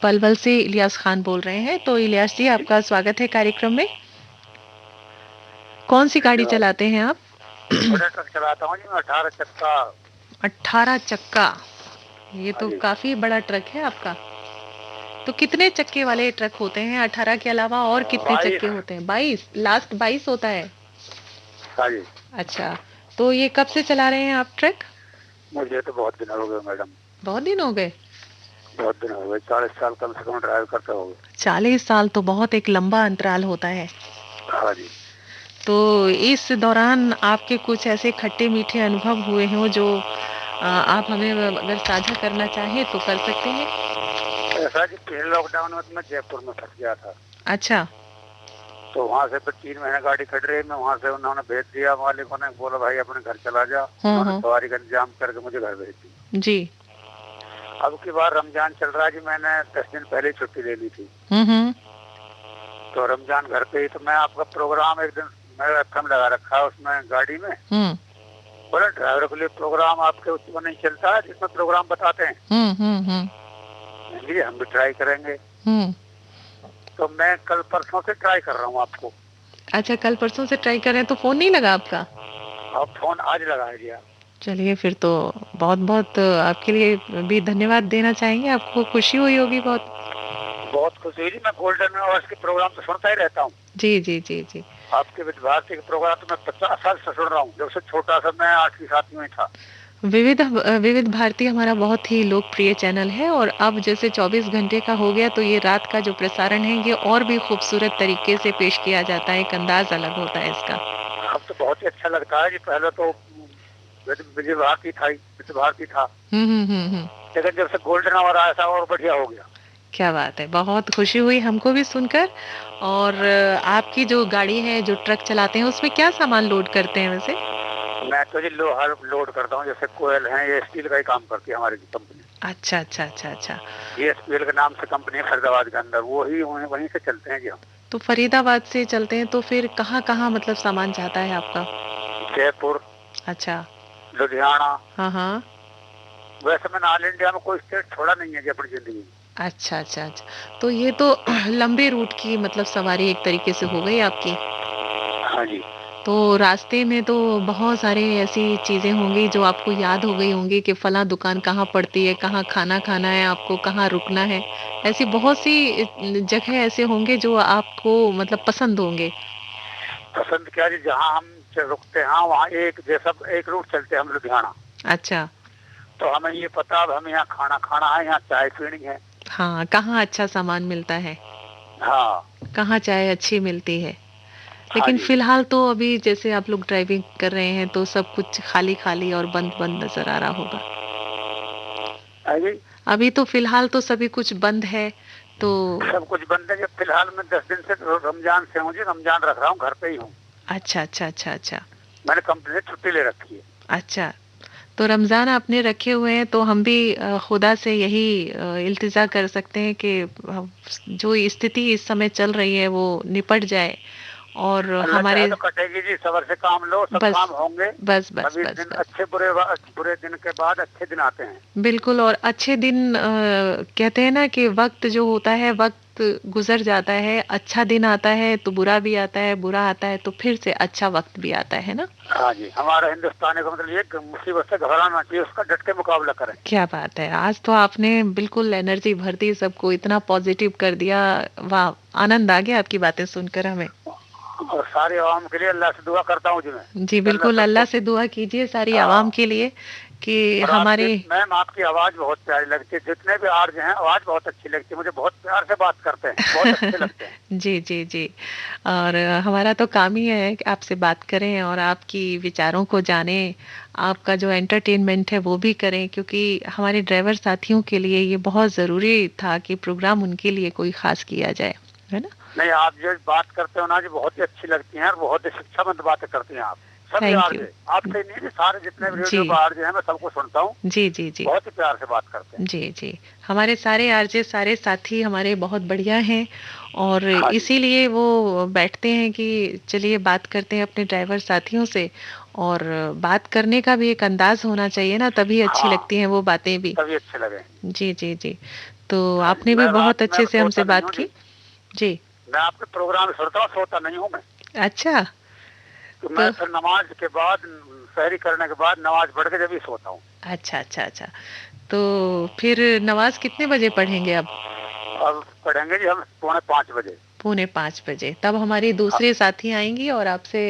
पलवल से इलियास खान बोल रहे हैं। तो इलियास जी, आपका स्वागत है कार्यक्रम में। कौन सी गाड़ी चलाते हैं आप? बड़ा ट्रक चलाता हूँ जी मैं, 18 चक्का। 18 चक्का, ये तो काफी बड़ा ट्रक है आपका। तो कितने चक्के वाले ट्रक होते हैं 18 के अलावा, और कितने चक्के होते हैं? 22, लास्ट 22 होता है। हाँ जी। अच्छा, तो ये कब से चला रहे हैं आप ट्रक? मुझे तो बहुत दिन हो गए मैडम। बहुत दिन हो गए? बहुत दिन हो गए, 40 साल कम से कम ड्राइव करते हो गए। 40 साल तो बहुत एक लंबा अंतराल होता है। हाँ जी। तो इस दौरान आपके कुछ ऐसे खट्टे मीठे अनुभव हुए हों जो आप हमें अगर साझा करना चाहें तो कर सकते हैं। ऐसा जी, पहले लॉकडाउन में मैं जयपुर में फंस गया था। अच्छा। तो वहाँ से फिर 3 महीने गाड़ी खड़ी रही, मैं वहाँ से उन्होंने भेज दिया, मालिकों ने बोला भाई अपने घर चला जा। उन्होंने सवारी का इंतजाम करके मुझे घर भेज दी जी। अब की बार रमजान चल रहा है जी, मैंने 10 दिन पहले छुट्टी ले ली थी। तो रमजान घर पे ही, तो मैं आपका प्रोग्राम एक दिन मेरा FM लगा रखा है उसमें गाड़ी में। बोला ड्राइवर के लिए प्रोग्राम आपके उसमें नहीं चलता है जिसमें प्रोग्राम बताते हैं। जी हम भी ट्राई करेंगे। तो मैं कल परसों से ट्राई कर रहा हूँ आपको। अच्छा, कल परसों से ट्राई कर रहे हैं, तो फोन नहीं लगा आपका? अब फोन आज लगा है जी। चलिए, फिर तो बहुत बहुत आपके लिए भी धन्यवाद देना चाहेंगे। आपको खुशी हुई होगी बहुत। बहुत खुशी हुई। मैं गोल्डन आवर्स के प्रोग्राम तो सुनता ही रहता हूँ। जी जी जी जी। आपके विविध भारती के प्रोग्राम तो मैं 50 साल से सुन रहा हूँ, जब से छोटा सा मैं 8वीं 7वीं में था। विविध भारती हमारा बहुत ही लोकप्रिय चैनल है, और अब जैसे 24 घंटे का हो गया, तो ये रात का जो प्रसारण है ये और भी खूबसूरत तरीके से पेश किया जाता है। एक अंदाज अलग होता है इसका। अब तो बहुत ही अच्छा लगता है जी। पहले तो विजय भारती था, विविध भारती था, लेकिन जब से गोल्डन आवर आया था और बढ़िया हो गया। क्या बात है, बहुत खुशी हुई हमको भी सुनकर। और आपकी जो गाड़ी है, जो ट्रक चलाते हैं, उसमें क्या सामान लोड करते हैं वैसे? मैं तो जी लोहा लोड करता हूँ, जैसे कोयल है, ये स्टील का ही काम करती है हमारी कंपनी। अच्छा अच्छा अच्छा अच्छा। ये स्टील के नाम से कंपनी है फरीदाबाद के अंदर, वहीं से चलते हैं जी हम। तो फरीदाबाद से चलते हैं, तो फिर कहाँ कहाँ मतलब सामान जाता है आपका? जयपुर। अच्छा। लुधियाना। हाँ। वैसे मैंने ऑल इंडिया में कोई स्टेट छोड़ा नहीं है जी अपनी जिंदगी में। अच्छा अच्छा अच्छा। तो ये तो लंबे रूट की मतलब सवारी एक तरीके से हो गई आपकी। हाँ जी। तो रास्ते में तो बहुत सारे ऐसी चीजें होंगी जो आपको याद हो गई होंगी कि फला दुकान कहाँ पड़ती है, कहाँ खाना खाना है आपको, कहाँ रुकना है। ऐसी बहुत सी जगह ऐसे होंगे जो आपको मतलब पसंद होंगे। पसंद क्या जी, जहाँ हम रुकते हैं वहाँ एक रूट चलते हैं हम, लुधियाना। अच्छा। तो हमें ये पता अब हमें यहाँ खाना खाना है, यहाँ चाय पीनी है। हाँ, कहाँ अच्छा सामान मिलता है। हाँ, कहाँ चाय अच्छी मिलती है। लेकिन फिलहाल तो अभी जैसे आप लोग ड्राइविंग कर रहे हैं तो सब कुछ खाली खाली और बंद बंद नजर आ रहा होगा। अभी तो फिलहाल तो सभी कुछ बंद है, तो सब कुछ बंद है। फिलहाल मैं 10 दिन से रमजान से हूँ जी, रमजान रख रहा हूँ, घर पे ही हूँ। अच्छा अच्छा अच्छा अच्छा। मैंने कंपनी से छुट्टी ले रखी है। अच्छा, तो रमज़ान आपने रखे हुए हैं, तो हम भी खुदा से यही इल्तिजा कर सकते हैं कि जो स्थिति इस समय चल रही है वो निपट जाए और अल्लाह हमारे चाहे तो कटेगी जी, सबर से काम लो, सब बस काम होंगे। बस बस कभी बस दिन बस अच्छे बुरे दिन के बाद अच्छे दिन आते हैं। बिल्कुल। और अच्छे दिन कहते हैं ना कि वक्त जो होता है, वक्त गुजर जाता है, अच्छा दिन आता है तो बुरा भी आता है, बुरा आता है तो फिर से अच्छा वक्त भी आता है ना। हाँ जी, हमारा हिंदुस्तान का मतलब ये कि मुसीबत से घबराना चाहिए, उसका डट के मुकाबला करें। क्या बात है, आज तो आपने बिल्कुल एनर्जी भर दी, सबको इतना पॉजिटिव कर दिया। वाह, आनंद आ गया आपकी बातें सुनकर हमें। और सारे आवाम के लिए अल्लाह से दुआ करता हूँ जी मैं। जी बिल्कुल, अल्लाह से दुआ कीजिए सारी आवाम के लिए कि और हमारे मैम आपकी आवाज बहुत प्यारी लगती है, जितने भी आर्ज हैं आवाज बहुत अच्छी लगती है, मुझे बहुत प्यार से बात करते हैं, बहुत अच्छे लगते हैं। जी जी जी। और हमारा तो काम ही है कि आपसे बात करें और आपकी विचारों को जानें, आपका जो एंटरटेनमेंट है वो भी करें, क्योंकि हमारे ड्राइवर साथियों के लिए ये बहुत ज़रूरी था कि प्रोग्राम उनके लिए कोई खास किया जाए, है ना। नहीं, आप जो बात करते हो ना जी बहुत ही अच्छी लगती हैं और बहुत ही शिक्षावंत बातें करती हैं आप। सभी थैंक आरजे, आपसे नहीं जी, सारे जितने भी रेडियो जी पर आरजे हैं मैं सबको सुनता हूँ, जी जी जी बहुत ही प्यार से बात करते हैं। जी जी। हमारे सारे आरजे, सारे साथी हमारे बहुत बढ़िया हैं और हाँ जी। इसीलिए वो बैठते हैं कि चलिए बात करते हैं अपने ड्राइवर साथियों से। और बात करने का भी एक अंदाज होना चाहिए ना, तभी अच्छी हाँ, लगती हैं वो बातें भी। तभी अच्छे लगे। जी जी जी। तो हाँ जी, आपने भी मैं बहुत रात में अच्छे से हमसे सोता नहीं बात हूँ की। जी, जी। मैं आपके प्रोग्राम सुनता हूँ, सोता नहीं हूँ मैं। अच्छा। तो तो मैं फिर नमाज के बाद, सहरी करने के बाद नमाज पढ़ के जब ही सोता हूँ। अच्छा अच्छा अच्छा। तो फिर नमाज कितने बजे पढ़ेंगे अब? अब पढ़ेंगे जी हम 4:45 बजे। 4:45 बजे, तब हमारी हाँ, दूसरे साथी आएंगी और आपसे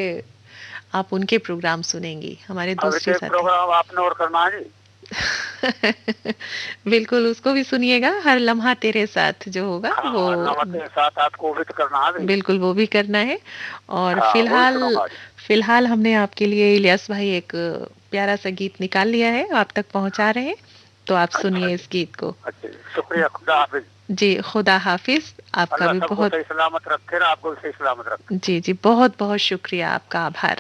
आप उनके प्रोग्राम सुनेंगी, हमारे अब दूसरी एक साथी। प्रोग्राम आपने और करना है जी। बिल्कुल, उसको भी सुनिएगा, हर लम्हा तेरे साथ जो होगा हाँ, वो। और नमक के साथ आपको भी तो करना है भी। बिल्कुल वो भी करना है। और हाँ, वो भी फिलहाल सुनूंगा जी। फिलहाल हमने आपके लिए इलियास भाई एक प्यारा सा गीत निकाल लिया है, आप तक पहुंचा रहे हैं, तो आप अच्छा सुनिए जी, इस गीत को। अच्छा जी, शुक्रिया, खुदा हाफिज। जी, खुदा हाफिज। आपका अल्लाह भी सबको बहुत। सही सलामत रखे, आपको भी सही सलामत रखे। जी जी, बहुत बहुत शुक्रिया, आपका आभार।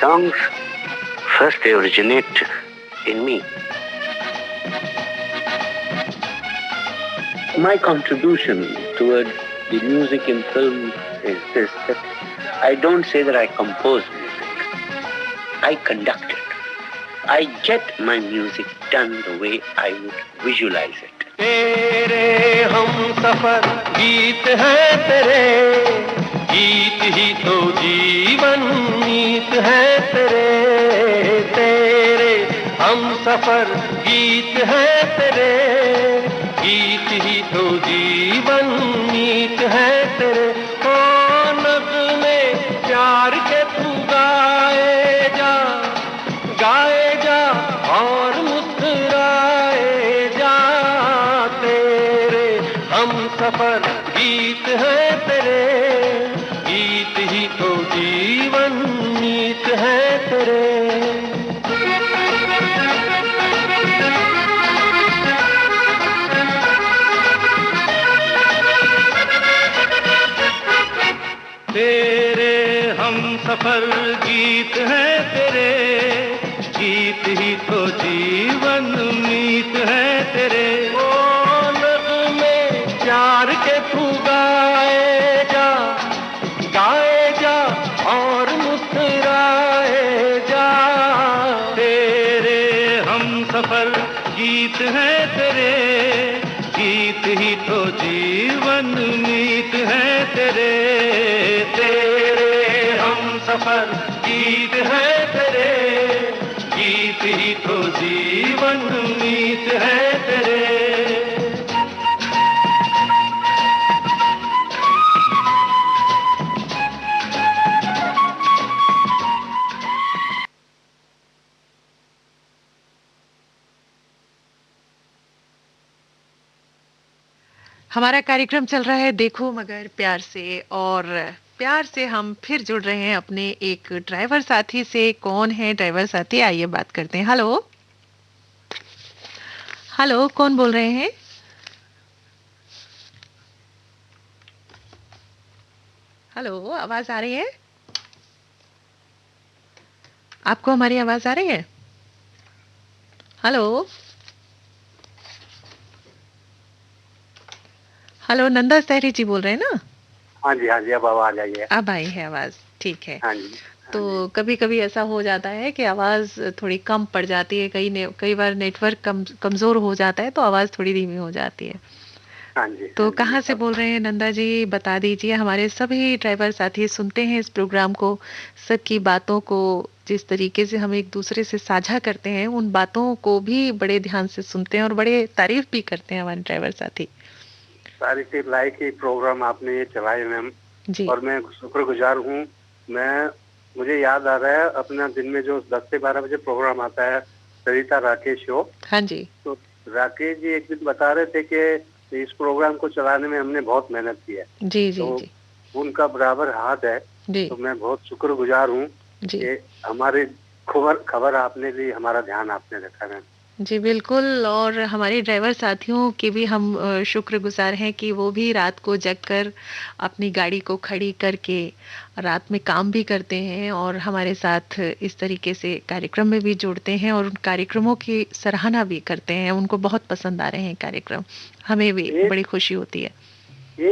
Songs first they originate in me. My contribution towards the music in film is this, that I don't say that I compose music. I conduct it. I get my music done the way I would visualize it. तेरे हम सफर गीत है तेरे, गीत ही तो जीवन नीत है तेरे। तेरे हम सफर गीत है तेरे, गीत ही तो जीवन नीत है तेरे। ओ नग़्मे प्यार के तू गाए जा और मुस्कुराए जा। तेरे हम सफर गीत है तेरे, गीत ही तो जीवन नीत है तेरे। तेरे हम सफर गीत है तेरे, गीत ही तो जीवन नीत है तेरे। ओ नग़्मे प्यार के तू गाए जा और मुस्कुराए जा। तेरे हम सफर गीत है तेरे, गीत ही तो जीवन नीत है तेरे। तेरे हम सफर गीत है तेरे, गीत ही तो जीवन नीत है तेरे। हमारा कार्यक्रम चल रहा है देखो मगर प्यार से, और प्यार से हम फिर जुड़ रहे हैं अपने एक ड्राइवर साथी से। कौन है ड्राइवर साथी, आइए बात करते हैं। हेलो हेलो, कौन बोल रहे हैं? हेलो, आवाज आ रही है? आपको हमारी आवाज आ रही है? हेलो, हेलो, नंदा सहरी जी बोल रहे हैं ना? हाँ जी, हाँ जी, अब आवाज आई है। अब आई है आवाज, ठीक है। हाँ जी, तो कभी कभी ऐसा हो जाता है कि आवाज थोड़ी कम पड़ जाती है, कई बार नेटवर्क कमजोर हो जाता है तो आवाज थोड़ी धीमी हो जाती है। हाँ जी। तो हाँ जी, कहाँ से बोल रहे हैं नंदा जी, बता दीजिए। हमारे सभी ड्राइवर साथी सुनते हैं इस प्रोग्राम को, सबकी बातों को जिस तरीके से हम एक दूसरे से साझा करते हैं, उन बातों को भी बड़े ध्यान से सुनते हैं और बड़े तारीफ भी करते हैं हमारे ड्राइवर साथी। सारी के लाइक ही प्रोग्राम आपने ये चलाए मैम, जी। और मैं शुक्रगुजार हूँ। मुझे याद आ रहा है अपना दिन में जो 10 से 12 बजे प्रोग्राम आता है, सरिता राकेश शो। हाँ जी। तो राकेश जी एक दिन बता रहे थे कि इस प्रोग्राम को चलाने में हमने बहुत मेहनत की है। जी जी तो जी। उनका बराबर हाथ है। जी। तो मैं बहुत शुक्रगुजार हूँ कि हमारी खबर आपने ली, हमारा ध्यान आपने रखा मैम। जी बिल्कुल, और हमारे ड्राइवर साथियों के भी हम शुक्रगुजार हैं कि वो भी रात को जगकर अपनी गाड़ी को खड़ी करके रात में काम भी करते हैं और हमारे साथ इस तरीके से कार्यक्रम में भी जुड़ते हैं और उन कार्यक्रमों की सराहना भी करते हैं। उनको बहुत पसंद आ रहे हैं कार्यक्रम, हमें भी बड़ी खुशी होती है।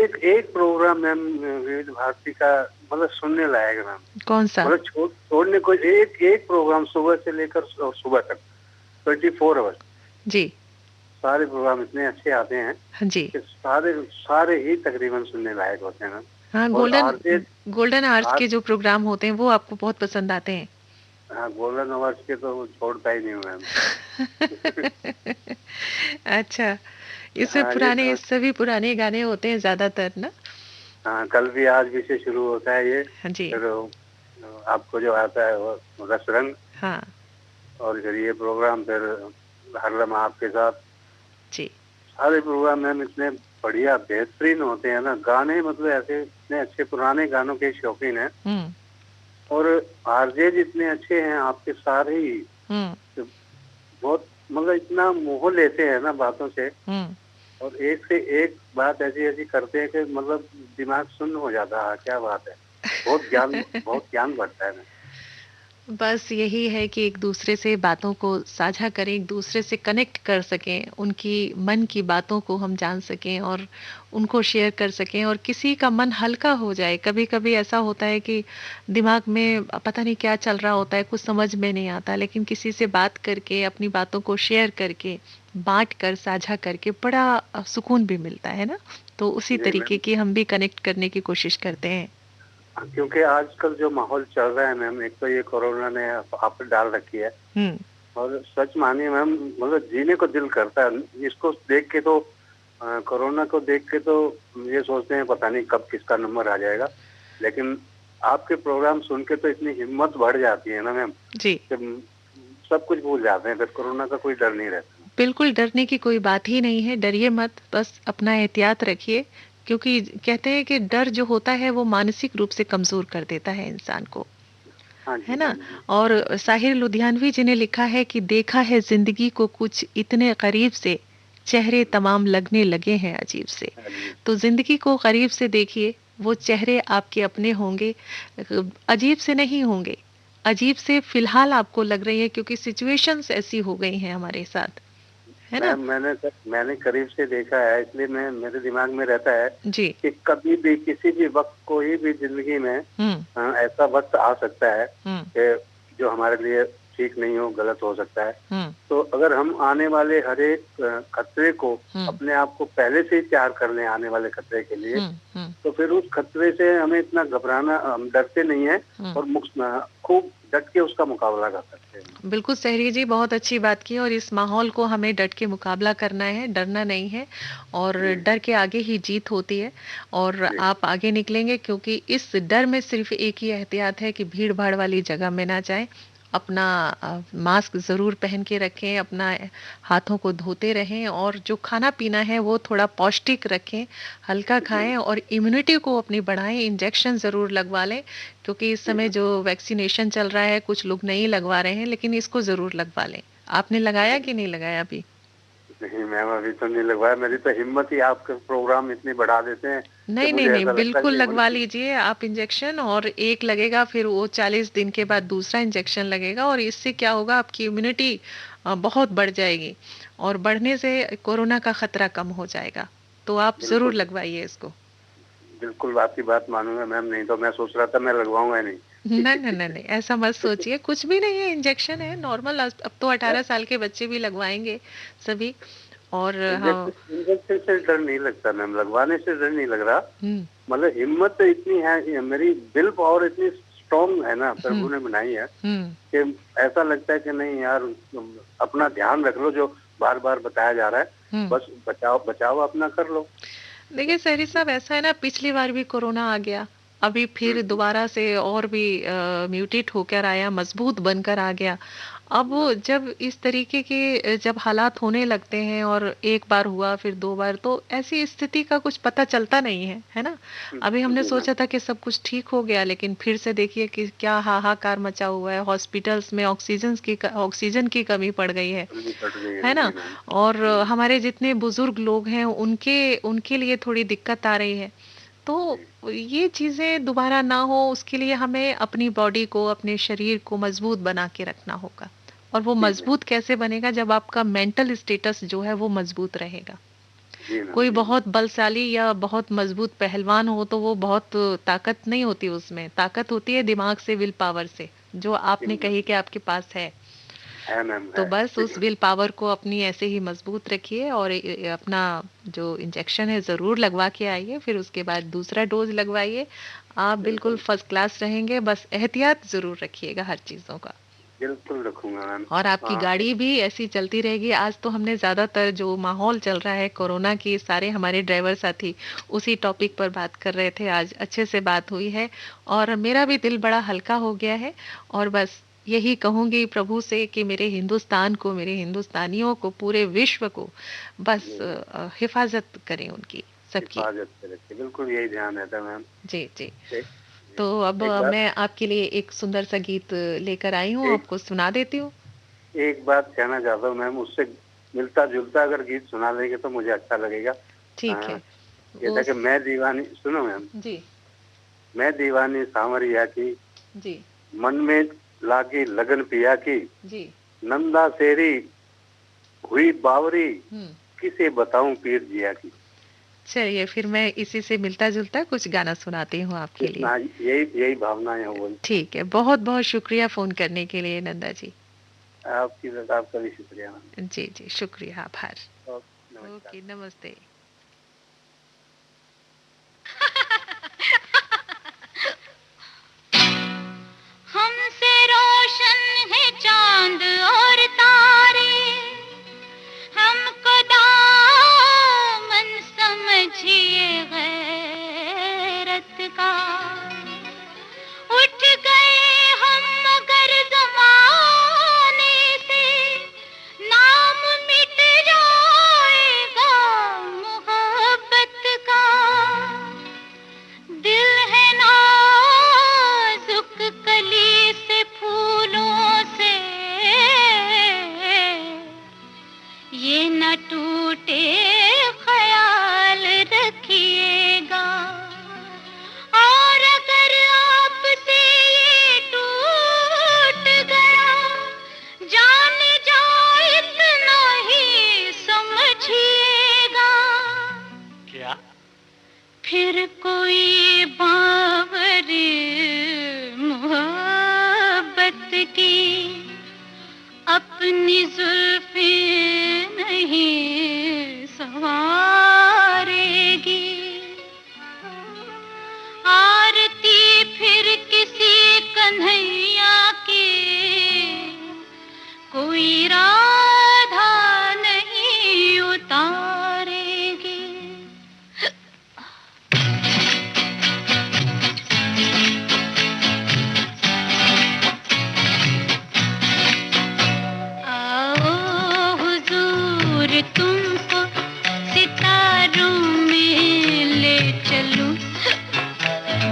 एक एक प्रोग्राम मैम विविध भारती का मतलब सुनने लायक मैम। कौन सा? मतलब छोड़ने को एक प्रोग्राम सुबह से लेकर सुबह तक 24 आवर्स। जी। सारे प्रोग्राम इतने अच्छे आते हैं। हाँ जी। कि सारे ही तकरीबन सुनने लायक होते हैं। हाँ, गोल्डन आवर्स के जो प्रोग्राम होते हैं वो आपको बहुत पसंद आते हैं? हाँ, गोल्डन आवर्स के तो छोड़ता ही नहीं हूँ मैम। अच्छा, इसमें पुराने सभी पुराने गाने होते हैं ज्यादातर ना? हाँ, कल भी आज भी से शुरू होता है ये। हाँ जी। फिर आपको जो आता है वो रस रंग। हाँ। और फिर ये प्रोग्राम, फिर हर लम्हा आपके साथ। जी। सारे प्रोग्राम मैम इतने बढ़िया बेहतरीन होते हैं ना, गाने मतलब ऐसे इतने अच्छे पुराने गानों के शौकीन हैं। और आरजे जितने अच्छे हैं आपके सारे ही, तो बहुत मतलब इतना मोह लेते हैं ना बातों से। और एक से एक बात ऐसी ऐसी करते हैं कि मतलब दिमाग सुन्न हो जाता है। क्या बात है, बहुत ज्ञान बढ़ता है। बस यही है कि एक दूसरे से बातों को साझा करें, एक दूसरे से कनेक्ट कर सकें, उनकी मन की बातों को हम जान सकें और उनको शेयर कर सकें और किसी का मन हल्का हो जाए। कभी-कभी ऐसा होता है कि दिमाग में पता नहीं क्या चल रहा होता है, कुछ समझ में नहीं आता, लेकिन किसी से बात करके, अपनी बातों को शेयर करके, बाँट कर, साझा करके बड़ा सुकून भी मिलता है ना? तो उसी तरीके की हम भी कनेक्ट करने की कोशिश करते हैं। क्योंकि आजकल जो माहौल चल रहा है मैम, एक तो ये कोरोना ने आप डाल रखी है। और सच मानिए मैम, मतलब जीने को दिल करता है इसको देख के। तो कोरोना को देख के तो ये सोचते हैं पता नहीं कब किसका नंबर आ जाएगा। लेकिन आपके प्रोग्राम सुन के तो इतनी हिम्मत बढ़ जाती है ना मैम जी, सब कुछ भूल जाते हैं। फिर कोरोना का कोई डर नहीं रहता। बिल्कुल डरने की कोई बात ही नहीं है, डरिए मत, बस अपना एहतियात रखिए। क्योंकि कहते हैं कि डर जो होता है वो मानसिक रूप से कमजोर कर देता है इंसान को, है ना? और साहिर लुधियानवी जी ने लिखा है कि देखा है जिंदगी को कुछ इतने करीब से, चेहरे तमाम लगने लगे हैं अजीब से। तो जिंदगी को करीब से देखिए, वो चेहरे आपके अपने होंगे, अजीब से नहीं होंगे। अजीब से फिलहाल आपको लग रही है क्योंकि सिचुएशंस ऐसी हो गई हैं हमारे साथ, है ना? मैंने करीब से देखा है, इसलिए मेरे दिमाग में रहता है जी कि कभी भी किसी भी वक्त कोई भी जिंदगी में ऐसा वक्त आ सकता है कि जो हमारे लिए ठीक नहीं हो, गलत हो सकता है। तो अगर हम आने वाले हर एक खतरे को अपने आप को पहले से ही तैयार कर लें आने वाले खतरे के लिए, तो फिर उस खतरे से हमें इतना घबराना, हम डरते नहीं है और खूब डट के उसका मुकाबला कर सकते हैं। बिल्कुल सहरी जी, बहुत अच्छी बात की। और इस माहौल को हमें डट के मुकाबला करना है, डरना नहीं है। और डर के आगे ही जीत होती है और आप आगे निकलेंगे, क्योंकि इस डर में सिर्फ एक ही एहतियात है कि भीड़ भाड़ वाली जगह में ना जाएं। अपना मास्क ज़रूर पहन के रखें, अपना हाथों को धोते रहें और जो खाना पीना है वो थोड़ा पौष्टिक रखें, हल्का खाएं और इम्यूनिटी को अपनी बढ़ाएं। इंजेक्शन ज़रूर लगवा लें, क्योंकि इस समय जो वैक्सीनेशन चल रहा है कुछ लोग नहीं लगवा रहे हैं, लेकिन इसको ज़रूर लगवा लें। आपने लगाया कि नहीं लगाया अभी? नहीं मैम, अभी तो नहीं लगवाया। मेरी तो हिम्मत ही, आपके प्रोग्राम इतने बढ़ा देते हैं। नहीं नहीं नहीं, बिल्कुल लगवा लीजिए आप इंजेक्शन, और एक लगेगा, फिर वो 40 दिन के बाद दूसरा इंजेक्शन लगेगा, और इससे क्या होगा, आपकी इम्यूनिटी बहुत बढ़ जाएगी, और बढ़ने से कोरोना का खतरा कम हो जाएगा। तो आप जरूर लगवाइए इसको। बिल्कुल आपकी बात मानूंगा मैम, नहीं तो मैं सोच रहा था मैं लगवाऊंगा नहीं। नहीं नहीं नहीं नहीं, ऐसा मत सोचिए, कुछ भी नहीं है, इंजेक्शन है नॉर्मल। अब तो 18 साल के बच्चे भी लगवाएंगे सभी। और इंजेक्शन से डर नहीं लगता मैम, लगवाने से डर नहीं लग रहा। मतलब हिम्मत तो इतनी है, मेरी विल पावर इतनी स्ट्रॉन्ग है ना, प्रभु ने बनाई है कि ऐसा लगता है कि नहीं यार, अपना ध्यान रख लो, जो बार बार बताया जा रहा है, बस बचाव अपना कर लो। देखिए सहरी साहब, ऐसा है ना, पिछली बार भी कोरोना आ गया, अभी फिर दोबारा से और भी म्यूटेट होकर आया, मजबूत बनकर आ गया। अब जब इस तरीके के जब हालात होने लगते हैं, और एक बार हुआ फिर 2 बार, तो ऐसी स्थिति का कुछ पता चलता नहीं है, है ना। अभी हमने सोचा था कि सब कुछ ठीक हो गया, लेकिन फिर से देखिए कि क्या हाहाकार मचा हुआ है। हॉस्पिटल्स में ऑक्सीजन की कमी पड़ गई है ना। और हमारे जितने बुजुर्ग लोग हैं, उनके लिए थोड़ी दिक्कत आ रही है। तो ये चीजें दोबारा ना हो, उसके लिए हमें अपनी बॉडी को, अपने शरीर को मजबूत बना के रखना होगा। और वो मजबूत कैसे बनेगा, जब आपका मेंटल स्टेटस जो है वो मजबूत रहेगा। कोई बहुत बलशाली या बहुत मजबूत पहलवान हो तो वो बहुत ताकत नहीं होती, उसमें ताकत होती है दिमाग से, विल पावर से, जो आपने कही कि आपके पास है। तो बस उस विल पावर को अपनी ऐसे ही मजबूत रखिए, और अपना जो इंजेक्शन है जरूर लगवा के आइए, फिर उसके बाद दूसरा डोज लगवाइए। आप बिल्कुल फर्स्ट क्लास रहेंगे, बस एहतियात जरूर रखिएगा हर चीजों का। बिल्कुल रखूंगा मैम। और आपकी गाड़ी भी ऐसी चलती रहेगी। आज तो हमने ज्यादातर जो माहौल चल रहा है कोरोना की, सारे हमारे ड्राइवर साथी उसी टॉपिक पर बात कर रहे थे। आज अच्छे से बात हुई है, और मेरा भी दिल बड़ा हल्का हो गया है। और बस यही कहूंगी प्रभु से कि मेरे हिंदुस्तान को, मेरे हिंदुस्तानियों को, पूरे विश्व को बस हिफाजत करें उनकी, सबकी हिफाजत करें। बिल्कुल यही ध्यान रहता है मैम। जी जी। तो अब मैं आपके लिए एक सुंदर सा गीत लेकर आई हूँ, आपको सुना देती हूँ। एक बात कहना चाहता हूँ मैम, उससे मिलता जुलता अगर गीत सुना देंगे तो मुझे अच्छा लगेगा। ठीक है। जैसा कि मैं दीवानी, सुनो मैम जी। मैं दीवानी सांवरिया की जी, मन में लागी लगन पिया की जी, नंदा सेरी हुई बावरी किसे बताऊं पीर जिया की। चलिए फिर मैं इसी से मिलता जुलता कुछ गाना सुनाती हूँ आपके लिए। यही भावनाएं हैं वो। ठीक है, बहुत बहुत शुक्रिया फोन करने के लिए नंदा जी। आपका भी शुक्रिया। जी जी, शुक्रिया, आभार। ओके, नमस्ते। हमसे रोशन है चांद और तारे, हमको दामन समझिए गैरत का। उठ गए हम मगर ज़माने से, नाम मिट जाएगा मोहब्बत का। दिल है नाजुक कली से फूलों से, ये न टूटे ख्याल रखिएगा। और अगर आपसे ये टूट गया, जाने जाए इतना ही समझिएगा। क्या? फिर कोई बावरी मोहब्बत की अपनी जुल्फे नहीं सवारेगी। आरती फिर किसी कन्हैया की कोई राधा नहीं उतारेगी। तुमको सितारों में ले चलूं,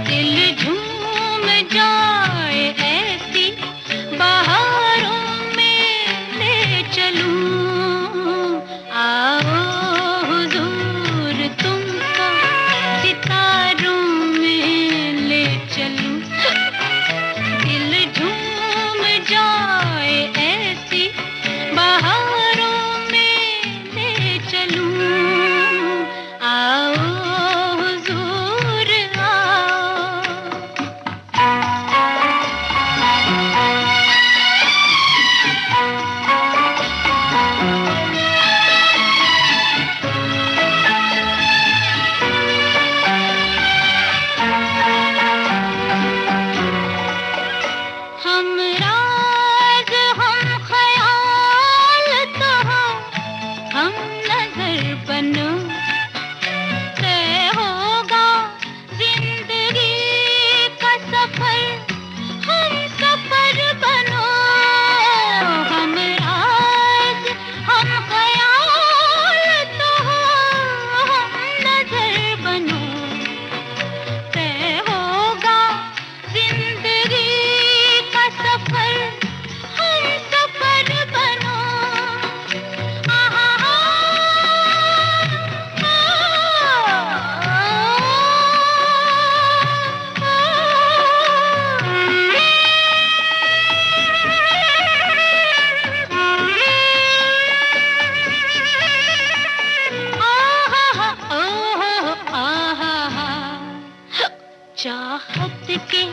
दिल झूम जाए ऐसी बहारों में ले चलूं। चाहत के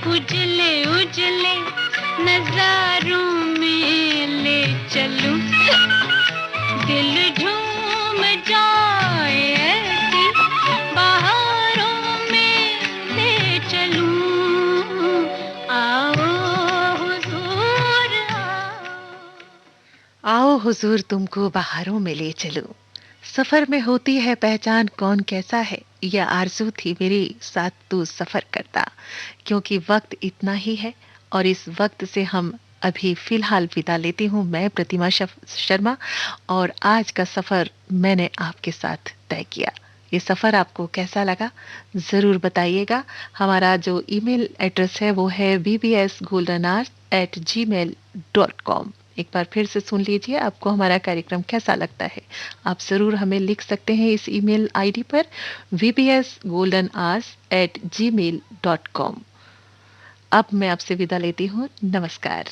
उजले उजले नजारों में ले चलूं, दिल झूम जाए ऐसी बहारों में ले चलूं। आओ हुजूर आओ हुजूर तुमको बहारों में ले चलूं। सफर में होती है पहचान कौन कैसा है, यह आरज़ू थी मेरी साथ तू सफर करता। क्योंकि वक्त इतना ही है और इस वक्त से हम अभी फिलहाल विदा लेती हूँ मैं प्रतिमा शर्मा, और आज का सफर मैंने आपके साथ तय किया। ये सफर आपको कैसा लगा जरूर बताइएगा। हमारा जो ईमेल एड्रेस है वो है bbsgoldenhours@gmail.com। एक बार फिर से सुन लीजिए, आपको हमारा कार्यक्रम कैसा लगता है। आप जरूर हमें लिख सकते हैं इस ईमेल आईडी पर bbsgoldenhours@gmail.com। अब मैं आपसे विदा लेती हूँ, नमस्कार।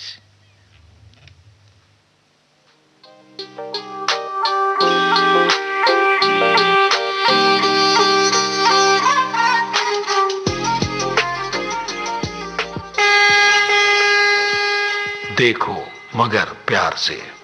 देखो मगर प्यार से।